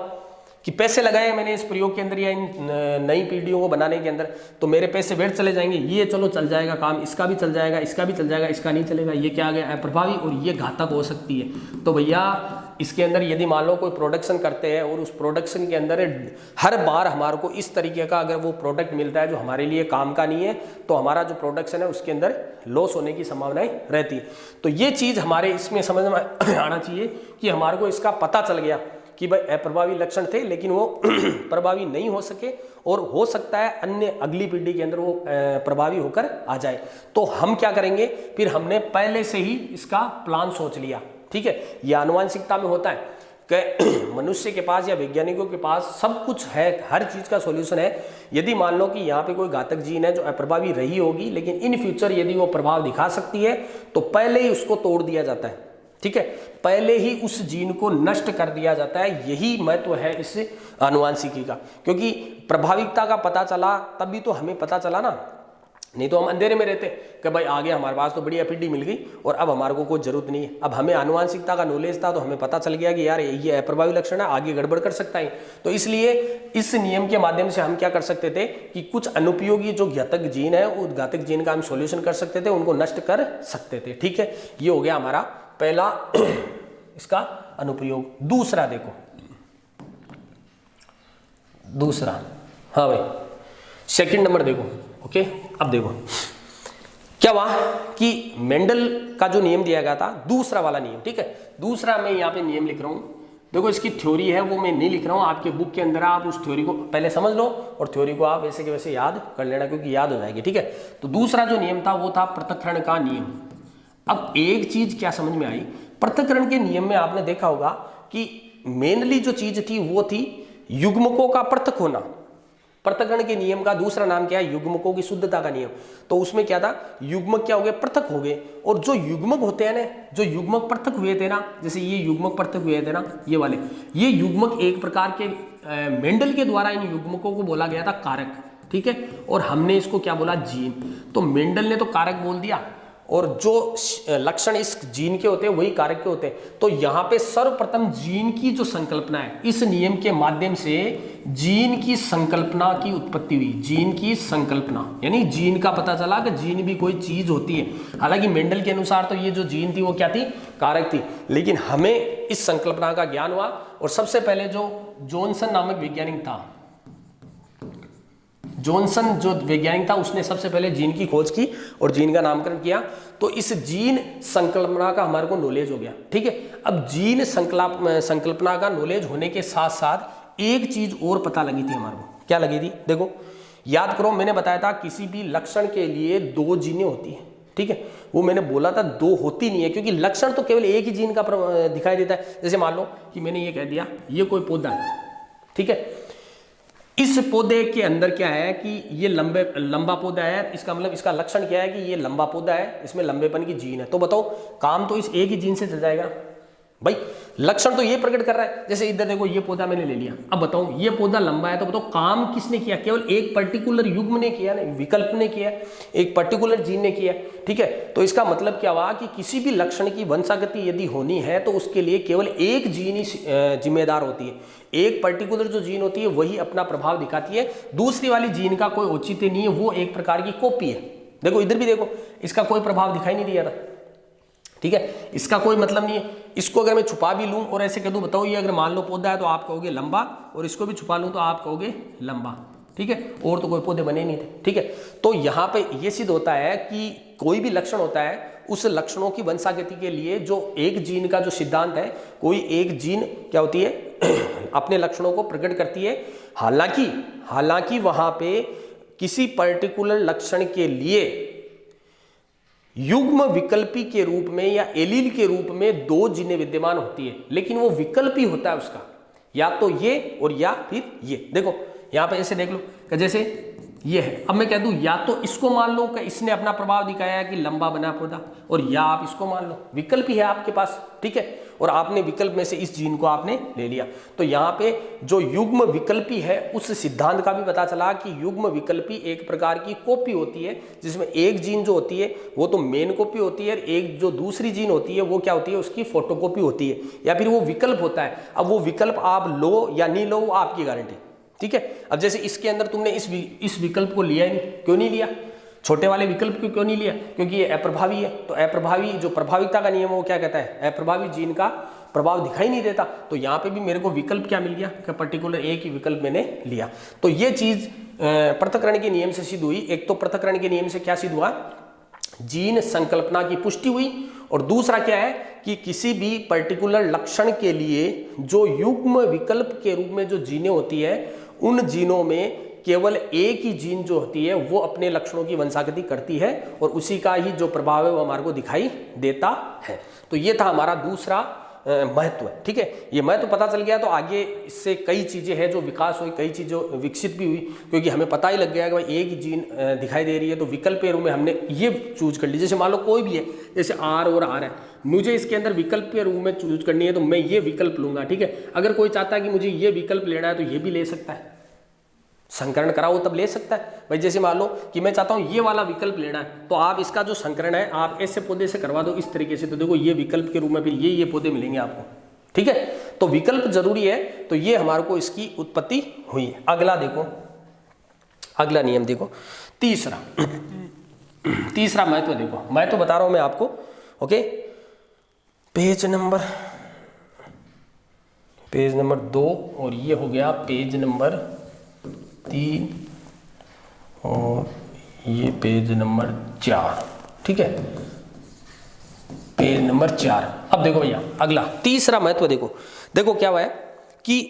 कि पैसे लगाए मैंने इस प्रयोग के अंदर या इन नई पीढ़ियों को बनाने के अंदर, तो मेरे पैसे व्यर्थ चले जाएंगे। ये चलो चल जाएगा काम, इसका भी चल जाएगा, इसका भी चल जाएगा, इसका नहीं चलेगा। ये क्या आ गया, अप्रभावी, और ये घातक हो सकती है। तो भैया इसके अंदर यदि मान लो कोई प्रोडक्शन करते हैं और उस प्रोडक्शन के अंदर हर बार हमारे को इस तरीके का अगर वो प्रोडक्ट मिलता है जो हमारे लिए काम का नहीं है, तो हमारा जो प्रोडक्शन है उसके अंदर लॉस होने की संभावनाएं रहती है। तो ये चीज़ हमारे इसमें समझ में आना चाहिए कि हमारे को इसका पता चल गया कि भाई अप्रभावी लक्षण थे लेकिन वो प्रभावी नहीं हो सके, और हो सकता है अन्य अगली पीढ़ी के अंदर वो प्रभावी होकर आ जाए। तो हम क्या करेंगे, फिर हमने पहले से ही इसका प्लान सोच लिया, ठीक है। यह आनुवांशिकता में होता है कि मनुष्य के पास या वैज्ञानिकों के पास सब कुछ है, हर चीज का सॉल्यूशन है। यदि मान लो कि यहाँ पे कोई घातक जीन है जो अप्रभावी रही होगी, लेकिन इन फ्यूचर यदि वो प्रभाव दिखा सकती है तो पहले ही उसको तोड़ दिया जाता है, ठीक है, पहले ही उस जीन को नष्ट कर दिया जाता है। यही महत्व है इस आनुवांशिकी का, क्योंकि प्रभाविकता का पता चला तभी तो हमें पता चला ना, नहीं तो हम अंधेरे में रहते कि भाई आगे हमारे पास तो बढ़िया पीढ़ी मिल गई और अब हमारे को कोई जरूरत नहीं है। अब हमें आनुवांशिकता का नॉलेज था तो हमें पता चल गया कि यार ये अप्रभावी लक्षण है, आगे गड़बड़ कर सकता है। तो इसलिए इस नियम के माध्यम से हम क्या कर सकते थे कि कुछ अनुपयोगी जो घातक जीन है उस घातक जीन का हम सॉल्यूशन कर सकते थे, उनको नष्ट कर सकते थे, ठीक है। ये हो गया हमारा पहला इसका अनुप्रयोग। दूसरा देखो, दूसरा, हाँ भाई सेकंड नंबर देखो। ओके, अब देखो क्या हुआ कि मेंडल का जो नियम दिया गया था, दूसरा वाला नियम, ठीक है, दूसरा मैं यहाँ पे नियम लिख रहा हूँ। देखो इसकी थ्योरी है वो मैं नहीं लिख रहा हूँ, आपके बुक के अंदर आप उस थ्योरी को पहले समझ लो और थ्योरी को आप वैसे के वैसे याद कर लेना, क्योंकि याद हो जाएगी, ठीक है। तो दूसरा जो नियम था वो था पृथक्करण का नियम। अब एक चीज क्या समझ में आई, पृथक्करण के नियम में आपने देखा होगा कि मेनली जो चीज थी वो थी युग्मकों का पृथक होना, पृथक्करण के नियम का दूसरा नाम क्या है? युग्मकों की शुद्धता का नियम। तो उसमें क्या था? युग्मक क्या हो गए? पृथक हो गए। और जो युग्मक होते हैं ना, जो युग्मक पृथक हुए थे ना, जैसे ये युग्मक पृथक हुए थे ना, ये वाले, ये युग्मक एक प्रकार के मेंडल के द्वारा इन युग्मकों को बोला गया था कारक, ठीक है, और हमने इसको क्या बोला? जीन। तो मेंडल ने तो कारक बोल दिया, और जो लक्षण इस जीन के होते हैं वही कारक के होते हैं। तो यहाँ पे सर्वप्रथम जीन की जो संकल्पना है, इस नियम के माध्यम से जीन की संकल्पना की उत्पत्ति हुई। जीन की संकल्पना यानी जीन का पता चला कि जीन भी कोई चीज होती है। हालांकि मेंडल के अनुसार तो ये जो जीन थी वो क्या थी? कारक थी। लेकिन हमें इस संकल्पना का ज्ञान हुआ, और सबसे पहले जो जॉनसन नामक वैज्ञानिक था, जॉनसन जो वैज्ञानिक था, उसने सबसे पहले जीन की खोज की और जीन का नामकरण किया। तो इस जीन संकल्पना का हमारे को नॉलेज हो गया, ठीक है। अब जीन संकल्पना का नॉलेज होने के साथ साथ एक चीज और पता लगी थी हमारे को। क्या लगी थी? देखो, याद करो, मैंने बताया था किसी भी लक्षण के लिए 2 जीनें होती है, ठीक है। वो मैंने बोला था 2 होती नहीं है, क्योंकि लक्षण तो केवल एक ही जीन का दिखाई देता है। जैसे मान लो कि मैंने ये कह दिया ये कोई पौधा है, ठीक है, इस पौधे के अंदर क्या है कि ये लंबा पौधा है, इसका मतलब इसका लक्षण क्या है कि ये लंबा पौधा है, इसमें लंबेपन की जीन है। तो बताओ, काम तो इस एक ही जीन से चल जाएगा भाई। लक्षण तो ये प्रकट कर रहा है। जैसे इधर देखो, ये पौधा मैंने ले लिया, अब बताओ ये पौधा लंबा है, तो बताओ काम किसने किया? केवल एक पर्टिकुलर युग्म ने किया, नहीं, विकल्प ने किया, एक पर्टिकुलर जीन ने किया, ठीक है। तो इसका मतलब क्या हुआ कि किसी भी लक्षण की वंशागति यदि होनी है तो उसके लिए केवल एक जीन ही जिम्मेदार होती है। एक पर्टिकुलर जो जीन होती है वही अपना प्रभाव दिखाती है, दूसरी वाली जीन का कोई औचित्य नहीं है, वो एक प्रकार की कॉपी है। देखो इधर भी देखो, इसका कोई प्रभाव दिखाई नहीं दिया था, ठीक है, इसका कोई मतलब नहीं है। इसको अगर मैं छुपा भी लूं और ऐसे कह दूं, बताओ ये अगर मान लो पौधा है तो आप कहोगे लंबा, और इसको भी छुपा लूं तो आप कहोगे लंबा, ठीक है, और तो कोई पौधे बने नहीं थे, ठीक है। तो यहाँ पे ये सिद्ध होता है कि कोई भी लक्षण होता है, उस लक्षणों की वंशागति के लिए जो एक जीन का जो सिद्धांत है, कोई एक जीन क्या होती है अपने लक्षणों को प्रकट करती है। हालांकि वहां पे किसी पर्टिकुलर लक्षण के लिए युग्म विकल्पी के रूप में या एलील के रूप में 2 जीनें विद्यमान होती है, लेकिन वो विकल्प ही होता है उसका, या तो ये और या फिर ये। देखो यहां पे ऐसे देख लो कि जैसे ये है, अब मैं कह दूं या तो इसको मान लो कि इसने अपना प्रभाव दिखाया है कि लंबा बना पौधा, और या आप इसको मान लो, विकल्प ही है आपके पास, ठीक है, और आपने विकल्प में से इस जीन को आपने ले लिया। तो यहाँ पे जो युग्म विकल्पी है, उस सिद्धांत का भी पता चला कि युग्म विकल्पी एक प्रकार की कॉपी होती है, जिसमें एक जीन जो होती है वो तो मेन कॉपी होती है, एक जो दूसरी जीन होती है वो क्या होती है? उसकी फोटोकॉपी होती है, या फिर वो विकल्प होता है। अब वो विकल्प आप लो या नहीं लो, वो आपकी गारंटी, ठीक है। अब जैसे इसके अंदर तुमने इस विकल्प को लिया ही नहीं, क्यों नहीं लिया? छोटे वाले विकल्प को क्यों नहीं लिया? क्योंकि ये अप्रभावी है। तो अप्रभावी जो प्रभाविकता का नियम है वो क्या कहता है? अप्रभावी जीन का प्रभाव दिखाई नहीं देता। तो यहाँ पे भी मेरे को विकल्प क्या मिल गया कि पर्टिकुलर एक ही विकल्प मैंने लिया। तो ये चीज पृथक्करण के नियम से सिद्ध हुई। एक तो पृथक्करण के नियम से क्या सिद्ध हुआ? जीन संकल्पना की पुष्टि हुई, और दूसरा क्या है कि किसी भी पर्टिकुलर लक्षण के लिए जो युग्म विकल्प के रूप में जो जीनें होती है, उन जीनों में केवल एक ही जीन जो होती है वो अपने लक्षणों की वंशागति करती है, और उसी का ही जो प्रभाव है वो हमारे को दिखाई देता है। तो ये था हमारा दूसरा महत्व, ठीक है। ये महत्व पता चल गया तो आगे इससे कई चीजें हैं जो विकास हुई, कई चीजें विकसित भी हुई, क्योंकि हमें पता ही लग गया कि भाई एक ही जीन दिखाई दे रही है, तो विकल्प के रूप में हमने ये चूज कर ली। जैसे मान लो कोई भी है, जैसे आर और आर है, मुझे इसके अंदर विकल्प के रूप में चूज करनी है तो मैं ये विकल्प लूंगा, ठीक है। अगर कोई चाहता है कि मुझे ये विकल्प लेना है तो ये भी ले सकता है, संकरण कराओ तब ले सकता है भाई। जैसे मान लो कि मैं चाहता हूं ये वाला विकल्प लेना है, तो आप इसका जो संकरण है आप ऐसे पौधे से करवा दो इस तरीके से, तो देखो ये विकल्प के रूप में फिर ये पौधे मिलेंगे आपको, ठीक है। तो विकल्प जरूरी है। तो ये हमारे को इसकी उत्पत्ति हुई। अगला देखो, अगला नियम देखो, तीसरा महत्व देखो, मैं तो बता रहा हूं मैं आपको, ओके। पेज नंबर 2 और ये हो गया पेज नंबर 3 और ये पेज नंबर 4, ठीक है, पेज नंबर 4। अब देखो भैया अगला तीसरा महत्व देखो क्या हुआ है कि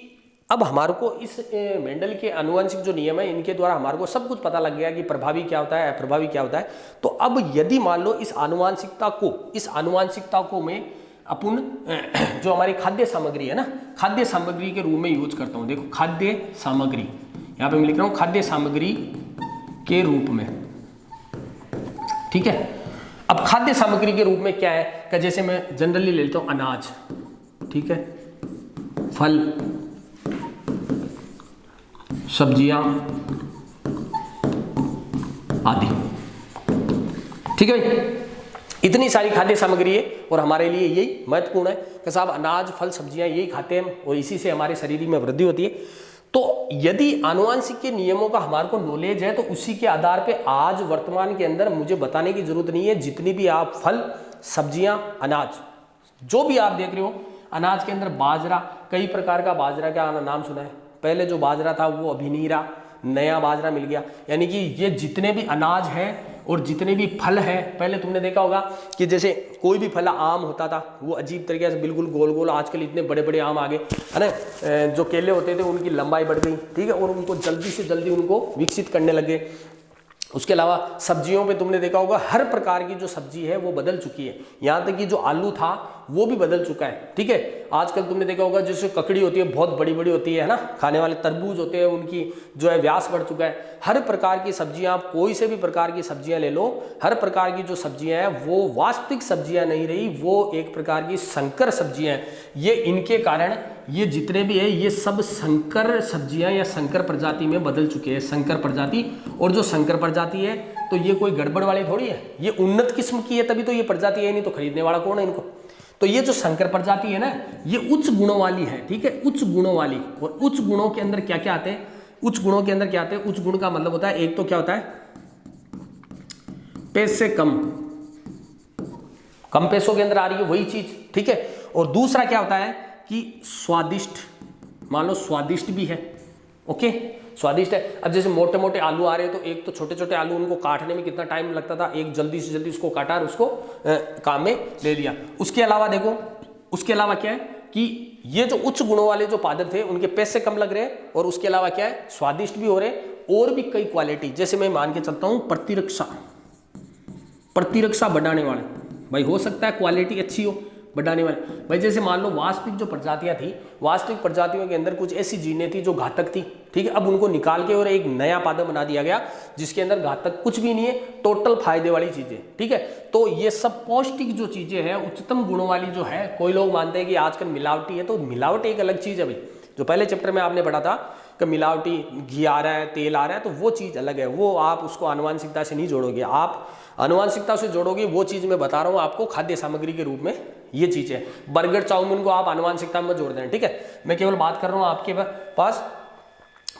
अब हमारे को इस मेंडल के आनुवंशिक जो नियम है इनके द्वारा हमारे को सब कुछ पता लग गया कि प्रभावी क्या होता है, अप्रभावी क्या होता है। तो अब यदि मान लो इस आनुवंशिकता को मैं अपन जो हमारी खाद्य सामग्री है ना, खाद्य सामग्री के रूप में यूज करता हूं। देखो खाद्य सामग्री यहाँ पे मैं लिख रहा हूँ खाद्य सामग्री के रूप में, ठीक है। अब खाद्य सामग्री के रूप में क्या है कि जैसे मैं जनरली ले लेता हूँ अनाज, ठीक है, फल, सब्जियां आदि, ठीक है भाई। इतनी सारी खाद्य सामग्री है और हमारे लिए यही महत्वपूर्ण है कि साहब अनाज, फल, सब्जियां यही खाते हैं हम और इसी से हमारे शरीर में वृद्धि होती है। तो यदि आनुवांशिक के नियमों का हमारे को नॉलेज है तो उसी के आधार पे आज वर्तमान के अंदर मुझे बताने की जरूरत नहीं है, जितनी भी आप फल, सब्जियां, अनाज जो भी आप देख रहे हो, अनाज के अंदर बाजरा, कई प्रकार का बाजरा का नाम सुना है। पहले जो बाजरा था वो अभी नहीं रहा, नया बाजरा मिल गया। यानी कि ये जितने भी अनाज हैं और जितने भी फल हैं, पहले तुमने देखा होगा कि जैसे कोई भी फल, आम होता था वो अजीब तरीके से बिल्कुल गोल गोल, आजकल इतने बड़े बड़े आम आ गए, है ना। जो केले होते थे उनकी लंबाई बढ़ गई, ठीक है, और उनको जल्दी से जल्दी उनको विकसित करने लगे। उसके अलावा सब्जियों पे तुमने देखा होगा हर प्रकार की जो सब्जी है वो बदल चुकी है, यहाँ तक कि जो आलू था वो भी बदल चुका है, ठीक है। आजकल तुमने देखा होगा जैसे ककड़ी होती है बहुत बड़ी बड़ी होती है ना, खाने वाले तरबूज होते हैं, उनकी जो है व्यास बढ़ चुका है। हर प्रकार की सब्जियां, आप कोई से भी प्रकार की सब्जियां ले लो, हर प्रकार की जो सब्जियां हैं वो वास्तविक सब्जियां नहीं रही, वो एक प्रकार की संकर सब्जियां हैं। ये इनके कारण ये जितने भी है ये सब संकर सब्जियां या संकर प्रजाति में बदल चुके हैं, संकर प्रजाति। और जो संकर प्रजाति है तो ये कोई गड़बड़ वाली थोड़ी है, ये उन्नत किस्म की है, तभी तो ये प्रजाति है, नहीं तो खरीदने वाला कौन है इनको। तो ये जो संकर प्रजाति है ना, ये उच्च गुणों वाली है, ठीक है, उच्च गुणों वाली। और उच्च गुणों के अंदर क्या क्या आते हैं, उच्च गुणों के अंदर क्या आते हैं, उच्च गुण का मतलब होता है एक तो क्या होता है, पैसे कम पैसों के अंदर आ रही है वही चीज, ठीक है। और दूसरा क्या होता है कि स्वादिष्ट, मान लो स्वादिष्ट भी है, ओके, स्वादिष्ट है। अब जैसे मोटे मोटे आलू आ रहे हैं तो एक तो छोटे छोटे आलू, उनको काटने में कितना टाइम लगता था, एक जल्दी से जल्दी उसको काटा और उसको काम में ले लिया। उसके अलावा देखो, उसके अलावा क्या है कि ये जो उच्च गुणों वाले जो पादप थे उनके पैसे कम लग रहे हैं, और उसके अलावा क्या है, स्वादिष्ट भी हो रहे हैं। और भी कई क्वालिटी, जैसे मैं मान के चलता हूं प्रतिरक्षा बढ़ाने वाले, भाई हो सकता है क्वालिटी अच्छी हो बढ़ाने वाले। भाई जैसे मान लो वास्तविक जो प्रजातियां थी, वास्तविक प्रजातियों के अंदर कुछ ऐसी जीनें थी जो घातक थी, ठीक है, अब उनको निकाल के और एक नया पादप बना दिया गया जिसके अंदर घातक कुछ भी नहीं है, टोटल फायदे वाली चीजें, ठीक है। तो ये सब पौष्टिक जो चीजें हैं, उच्चतम गुणों वाली जो है, कोई लोग मानते हैं कि आजकल मिलावटी है, तो मिलावट एक अलग चीज है भाई। जो पहले चैप्टर में आपने पढ़ा था कि मिलावटी घी आ रहा है, तेल आ रहा है, तो वो चीज़ अलग है, वो आप उसको आनुवांशिकता से नहीं जोड़ोगे, आप आनुवांशिकता से जोड़ोगे। वो चीज़ मैं बता रहा हूँ आपको खाद्य सामग्री के रूप में, ये चीज़ है। बर्गर चाउमीन को आप आनुवांशिकता में जोड़ दें, ठीक है, मैं केवल बात कर रहा हूँ आपके पास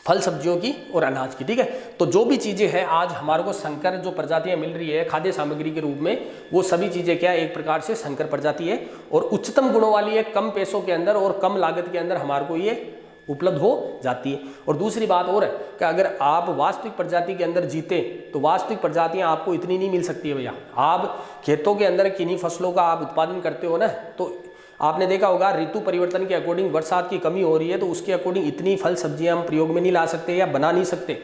फल सब्जियों की और अनाज की, ठीक है। तो जो भी चीज़ें हैं आज हमारे को संकर जो प्रजातियां मिल रही है खाद्य सामग्री के रूप में, वो सभी चीज़ें क्या एक प्रकार से संकर प्रजाति है और उच्चतम गुणों वाली है, कम पैसों के अंदर और कम लागत के अंदर हमारे को ये उपलब्ध हो जाती है। और दूसरी बात और है कि अगर आप वास्तविक प्रजाति के अंदर जीते तो वास्तविक प्रजातियां आपको इतनी नहीं मिल सकती है भैया। आप खेतों के अंदर किन्हीं फसलों का आप उत्पादन करते हो ना, तो आपने देखा होगा ऋतु परिवर्तन के अकॉर्डिंग बरसात की कमी हो रही है, तो उसके अकॉर्डिंग इतनी फल सब्जियां हम प्रयोग में नहीं ला सकते या बना नहीं सकते।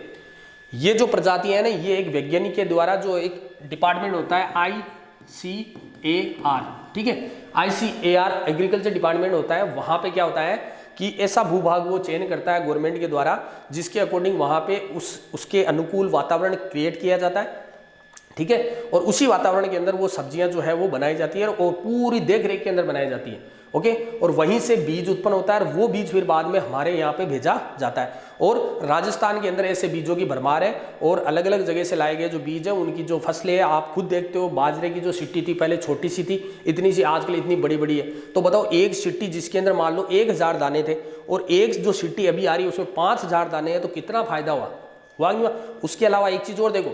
ये जो प्रजातियां हैं ना, ये एक वैज्ञानिक के द्वारा जो एक डिपार्टमेंट होता है ICAR, ठीक है, ICAR एग्रीकल्चर डिपार्टमेंट होता है, वहां पे क्या होता है कि ऐसा भूभाग वो चयन करता है गवर्नमेंट के द्वारा जिसके अकॉर्डिंग वहां पे उसके अनुकूल वातावरण क्रिएट किया जाता है, ठीक है, और उसी वातावरण के अंदर वो सब्जियां जो है वो बनाई जाती है और पूरी देख रेख के अंदर बनाई जाती है, ओके। और वहीं से बीज उत्पन्न होता है और वो बीज फिर बाद में हमारे यहाँ पे भेजा जाता है। और राजस्थान के अंदर ऐसे बीजों की भरमार है और अलग अलग जगह से लाए गए जो बीज है उनकी जो फसलें है आप खुद देखते हो। बाजरे की जो सिट्टी थी पहले छोटी सी थी, इतनी सी, आजकल इतनी बड़ी बड़ी है। तो बताओ एक सिट्टी जिसके अंदर मान लो 1000 दाने थे और एक जो सिट्टी अभी आ रही है उसमें 5000 दाने हैं, तो कितना फायदा हुआ। उसके अलावा एक चीज और देखो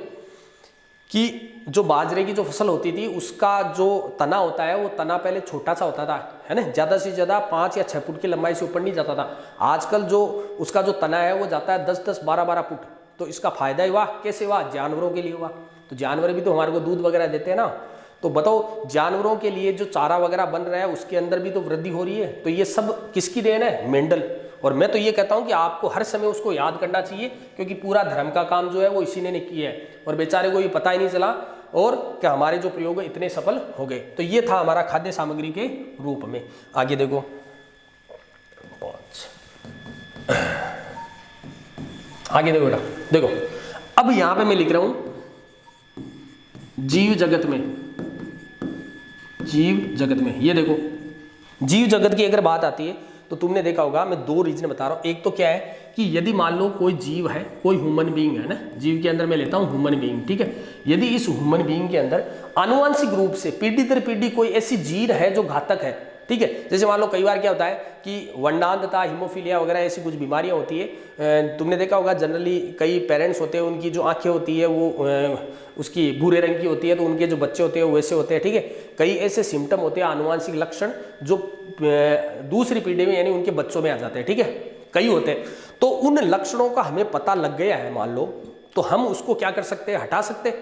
कि जो बाजरे की जो फसल होती थी उसका जो तना होता है वो तना पहले छोटा सा होता था, है ना, ज़्यादा से ज़्यादा 5 या 6 फुट की लंबाई से ऊपर नहीं जाता था। आजकल जो उसका जो तना है वो जाता है 10-10, 12-12 फुट। तो इसका फायदा ही हुआ, कैसे हुआ, जानवरों के लिए हुआ। तो जानवर भी तो हमारे को दूध वगैरह देते हैं ना, तो बताओ जानवरों के लिए जो चारा वगैरह बन रहा है उसके अंदर भी तो वृद्धि हो रही है। तो ये सब किसकी देन है, मेंडल। और मैं तो ये कहता हूं कि आपको हर समय उसको याद करना चाहिए क्योंकि पूरा धर्म का काम जो है वो इसी ने किया है और बेचारे को ये पता ही नहीं चला और क्या हमारे जो प्रयोग है इतने सफल हो गए। तो ये था हमारा खाद्य सामग्री के रूप में। आगे देखो, आगे देखो बेटा, देखो अब यहां पे मैं लिख रहा हूं जीव जगत में, जीव जगत में, ये देखो जीव जगत की अगर बात आती है तो तुमने देखा होगा, मैं दो रीजन बता रहा हूं। एक तो क्या है कि यदि मान लो कोई जीव है, कोई ह्यूमन बीइंग है ना, जीव के अंदर मैं लेता हूं ह्यूमन बीइंग, ठीक है। यदि इस ह्यूमन बीइंग के अंदर आनुवंशिक रूप से पीढ़ी दर पीढ़ी कोई ऐसी जीन है जो घातक है, ठीक है। जैसे मान लो कई बार क्या होता है कि वंडांधता, हिमोफीलिया वगैरह ऐसी कुछ बीमारियां होती है। तुमने देखा होगा जनरली कई पेरेंट्स होते हैं, उनकी जो आंखें होती है वो उसकी भूरे रंग की होती है, तो उनके जो बच्चे होते हैं वो वैसे होते हैं, ठीक है। कई ऐसे सिम्टम होते हैं, आनुवंशिक लक्षण जो दूसरी पीढ़ी में यानी उनके बच्चों में आ जाते हैं, ठीक है, कई होते हैं। तो उन लक्षणों का हमें पता लग गया है मान लो, तो हम उसको क्या कर सकते हैं, हटा सकते हैं।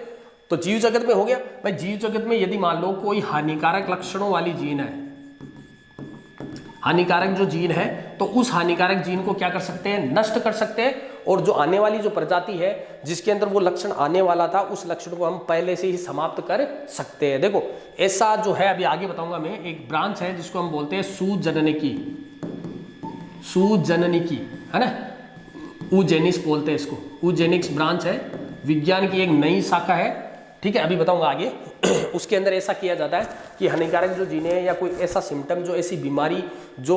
तो जीव जगत में हो गया भाई, जीव जगत में यदि मान लो कोई हानिकारक लक्षणों वाली जीन है, हानिकारक जो जीन है, तो उस हानिकारक जीन को क्या कर सकते हैं, नष्ट कर सकते हैं। और जो आने वाली जो प्रजाति है जिसके अंदर वो लक्षण आने वाला था, उस लक्षण को हम पहले से ही समाप्त कर सकते हैं। देखो ऐसा जो है, अभी आगे बताऊंगा मैं, एक ब्रांच है जिसको हम बोलते हैं सुजननिकी, सुजननिकी है ना, यूजेनिक्स बोलते हैं इसको, यूजेनिक्स ब्रांच है, विज्ञान की एक नई शाखा है, ठीक है। अभी बताऊंगा आगे। उसके अंदर ऐसा किया जाता है कि हानिकारक जो जीने हैं या कोई ऐसा सिम्टम, जो ऐसी बीमारी जो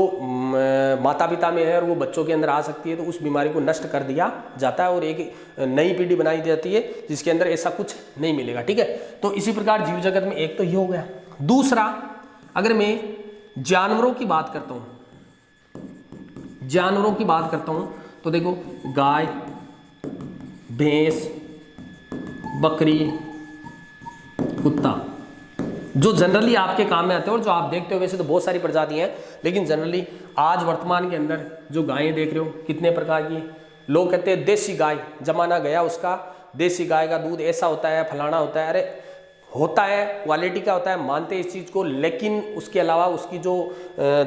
माता पिता में है और वो बच्चों के अंदर आ सकती है, तो उस बीमारी को नष्ट कर दिया जाता है और एक नई पीढ़ी बनाई जाती है जिसके अंदर ऐसा कुछ नहीं मिलेगा, ठीक है। तो इसी प्रकार जीव जगत में एक तो ये हो गया। दूसरा, अगर मैं जानवरों की बात करता हूँ, जानवरों की बात करता हूँ, तो देखो गाय, भैंस, बकरी, कुत्ता, जो जनरली आपके काम में आते हैं और जो आप देखते हो, वैसे तो बहुत सारी प्रजातियां हैं, लेकिन जनरली आज वर्तमान के अंदर जो गायें देख रहे हो कितने प्रकार की। लोग कहते हैं देसी गाय, जमाना गया उसका, देसी गाय का दूध ऐसा होता है, फलाना होता है, अरे होता है, क्वालिटी का होता है, मानते हैं इस चीज़ को, लेकिन उसके अलावा उसकी जो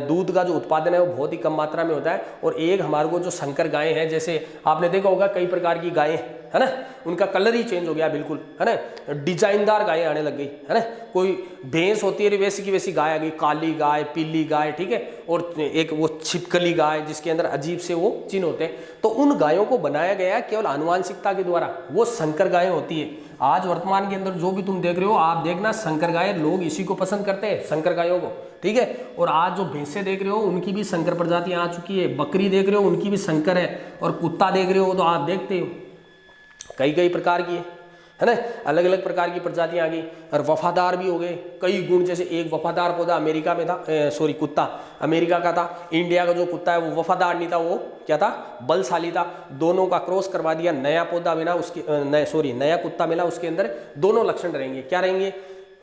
दूध का जो उत्पादन है वो बहुत ही कम मात्रा में होता है। और एक हमारे को जो संकर गायें हैं, जैसे आपने देखा होगा कई प्रकार की गायें है ना, उनका कलर ही चेंज हो गया बिल्कुल, है ना, डिजाइनदार गायें आने लग गई, है ना। कोई भैंस होती है वैसी की वैसी गाय आ गई, काली गाय, पीली गाय, ठीक है, और एक वो छिपकली गाय जिसके अंदर अजीब से वो चिन्ह होते हैं। तो उन गायों को बनाया गया केवल आनुवांशिकता के द्वारा, वो संकर गायें होती है। आज वर्तमान के अंदर जो भी तुम देख रहे हो, आप देखना संकर गाय, लोग इसी को पसंद करते हैं, संकर गायों को, ठीक है। और आज जो भैंसे देख रहे हो उनकी भी संकर प्रजातियां आ चुकी है, बकरी देख रहे हो उनकी भी संकर है, और कुत्ता देख रहे हो तो आप देखते हो कई कई प्रकार की है ना, अलग अलग प्रकार की प्रजातियां आ गई। और वफादार भी हो गए कई गुण, जैसे एक वफादार पौधा अमेरिका में था, कुत्ता अमेरिका का था, इंडिया का जो कुत्ता है वो वफादार नहीं था, वो क्या था, बलशाली था। दोनों का क्रॉस करवा दिया, नया पौधा मिला उसके, नया कुत्ता मिला, उसके अंदर दोनों लक्षण रहेंगे, क्या रहेंगे,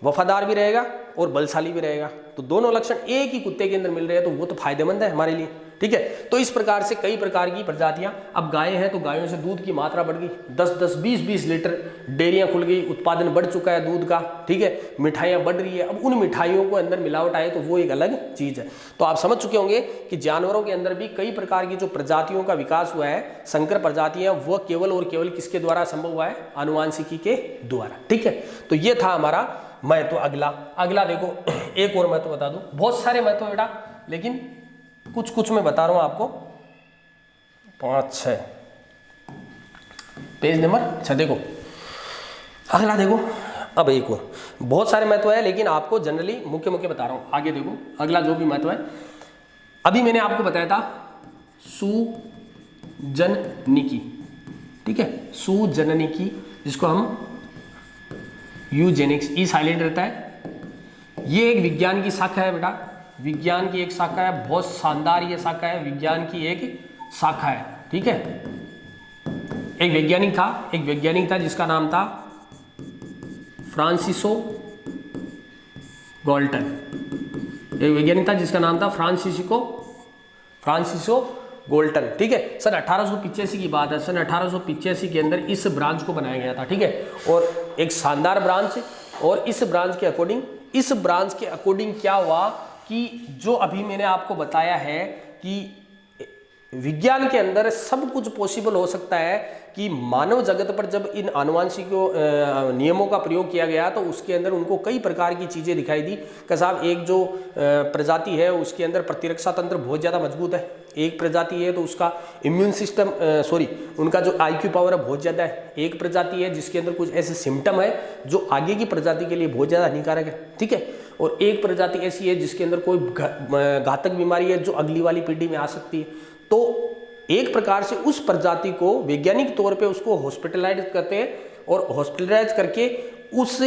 वफादार भी रहेगा और बलशाली भी रहेगा। तो दोनों लक्षण एक ही कुत्ते के अंदर मिल रहे हैं, तो वो तो फायदेमंद है हमारे लिए, ठीक है। तो इस प्रकार से कई प्रकार की प्रजातियां, अब गायें हैं तो गायों से दूध की मात्रा बढ़ गई, 10-10, 20-20 लीटर, डेयरियां खुल गई, उत्पादन बढ़ चुका है दूध का, ठीक है, मिठाइयां बढ़ रही है। अब उन मिठाइयों को अंदर मिलावट आए तो वो एक अलग चीज है। तो आप समझ चुके होंगे कि जानवरों के अंदर भी कई प्रकार की जो प्रजातियों का विकास हुआ है, संकर प्रजातियां, वह केवल और केवल किसके द्वारा संभव हुआ है, आनुवांशिकी के द्वारा, ठीक है। तो ये था हमारा महत्व। अगला देखो, एक और महत्व बता दूं, बहुत सारे महत्व बेटा, लेकिन कुछ कुछ मैं बता रहा हूं आपको, 5-6 पेज नंबर 6 देखो, अगला देखो। अब एक और, बहुत सारे महत्व है लेकिन आपको जनरली मुख्य मुख्य बता रहा हूं। आगे देखो अगला जो भी महत्व है, अभी मैंने आपको बताया था सुजननिकी, ठीक है, सुजननिकी, जिसको हम यूजेनिक्स, ई साइलेंट रहता है, ये एक विज्ञान की शाखा है बेटा, विज्ञान की एक शाखा है, बहुत शानदार ये शाखा है, विज्ञान की एक शाखा है, ठीक है। एक वैज्ञानिक था जिसका नाम था फ्रांसिसो गोल्टन, एक वैज्ञानिक था जिसका नाम था फ्रांसिसो गोल्टन, ठीक है। सन 1885 की बात है, सन 1885 के अंदर इस ब्रांच को बनाया गया था, ठीक है, और एक शानदार ब्रांच। और इस ब्रांच के अकॉर्डिंग क्या हुआ कि जो अभी मैंने आपको बताया है कि विज्ञान के अंदर सब कुछ पॉसिबल हो सकता है, कि मानव जगत पर जब इन आनुवांशिक नियमों का प्रयोग किया गया तो उसके अंदर उनको कई प्रकार की चीज़ें दिखाई दी कि साहब एक जो प्रजाति है उसके अंदर प्रतिरक्षा तंत्र बहुत ज़्यादा मजबूत है, एक प्रजाति है तो उसका इम्यून सिस्टम उनका जो IQ पावर है बहुत ज़्यादा है। एक प्रजाति है जिसके अंदर कुछ ऐसे सिम्टम है जो आगे की प्रजाति के लिए बहुत ज़्यादा हानिकारक है, ठीक है। और एक प्रजाति ऐसी है जिसके अंदर कोई घातक बीमारी है जो अगली वाली पीढ़ी में आ सकती है। तो एक प्रकार से उस प्रजाति को वैज्ञानिक तौर पे उसको हॉस्पिटलाइज करते हैं और हॉस्पिटलाइज करके उस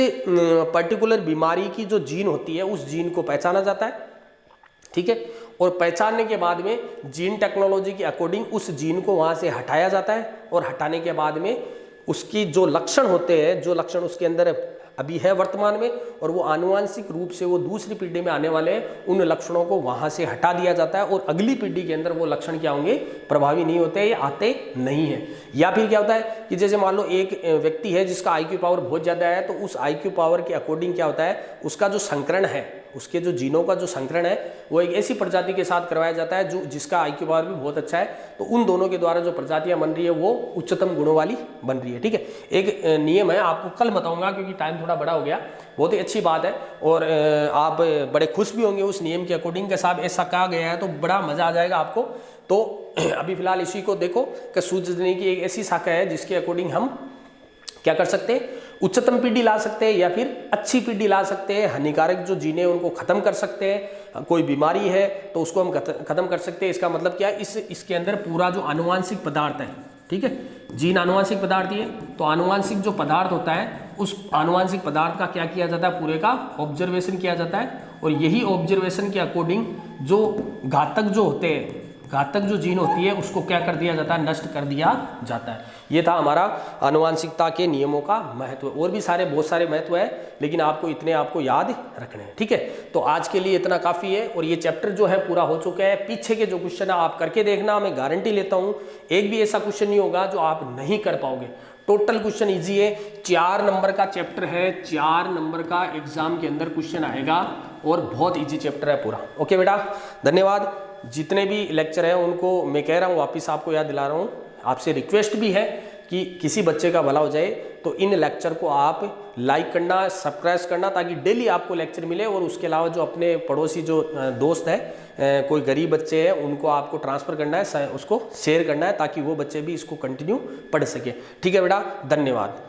पर्टिकुलर बीमारी की जो जीन होती है उस जीन को पहचाना जाता है, ठीक है। और पहचानने के बाद में जीन टेक्नोलॉजी के अकॉर्डिंग उस जीन को वहाँ से हटाया जाता है और हटाने के बाद में उसकी जो लक्षण होते हैं, जो लक्षण उसके अंदर अभी है वर्तमान में और वो आनुवांशिक रूप से वो दूसरी पीढ़ी में आने वाले उन लक्षणों को वहाँ से हटा दिया जाता है और अगली पीढ़ी के अंदर वो लक्षण क्या होंगे, प्रभावी नहीं होते या आते नहीं है। या फिर क्या होता है कि जैसे मान लो एक व्यक्ति है जिसका IQ पावर बहुत ज़्यादा है, तो उस IQ पावर के अकॉर्डिंग क्या होता है, उसका जो संकरण है, उसके जो जीनों का जो संकरण है वो एक ऐसी प्रजाति के साथ करवाया जाता है जो जिसका IQ पावर भी बहुत अच्छा है। तो उन दोनों के द्वारा जो प्रजातियां बन रही है वो उच्चतम गुणों वाली बन रही है, ठीक है। एक नियम है, आपको कल बताऊंगा क्योंकि टाइम थोड़ा बड़ा हो गया। बहुत ही अच्छी बात है और आप बड़े खुश भी होंगे उस नियम के अकॉर्डिंग के साथ ऐसा कहा गया है, तो बड़ा मजा आ जाएगा आपको। तो अभी फिलहाल इसी को देखो कि सूझने की एक ऐसी शाखा है जिसके अकॉर्डिंग हम क्या कर सकते हैं, उच्चतम पीढ़ी ला सकते हैं या फिर अच्छी पीढ़ी ला सकते हैं। हानिकारक जो जीने उनको खत्म कर सकते हैं, कोई बीमारी है तो उसको हम खत्म कर सकते हैं। इसका मतलब क्या है, इसके अंदर पूरा जो आनुवांशिक पदार्थ है, ठीक है, जीन आनुवांशिक पदार्थ ही है, तो आनुवांशिक जो पदार्थ होता है उस आनुवांशिक पदार्थ का क्या किया जाता है, पूरे का ऑब्जर्वेशन किया जाता है और यही ऑब्जर्वेशन के अकॉर्डिंग जो घातक जो होते हैं, घातक जो जीन होती है उसको क्या कर दिया जाता है, नष्ट कर दिया जाता है। ये था हमारा आनुवांशिकता के नियमों का महत्व। और भी बहुत सारे महत्व है लेकिन आपको याद रखने हैं, ठीक है। तो आज के लिए इतना काफ़ी है और ये चैप्टर जो है पूरा हो चुका है। पीछे के जो क्वेश्चन है आप करके देखना, मैं गारंटी लेता हूँ एक भी ऐसा क्वेश्चन नहीं होगा जो आप नहीं कर पाओगे। टोटल क्वेश्चन इजी है, 4 नंबर का चैप्टर है, 4 नंबर का एग्जाम के अंदर क्वेश्चन आएगा और बहुत इजी चैप्टर है पूरा। ओके बेटा, धन्यवाद। जितने भी लेक्चर हैं उनको मैं कह रहा हूँ वापस आपको याद दिला रहा हूँ। आपसे रिक्वेस्ट भी है कि किसी बच्चे का भला हो जाए तो इन लेक्चर को आप लाइक करना, सब्सक्राइब करना ताकि डेली आपको लेक्चर मिले। और उसके अलावा जो अपने पड़ोसी जो दोस्त है, कोई गरीब बच्चे हैं, उनको आपको ट्रांसफ़र करना है, उसको शेयर करना है ताकि वो बच्चे भी इसको कंटिन्यू पढ़ सके। ठीक है बेटा, धन्यवाद।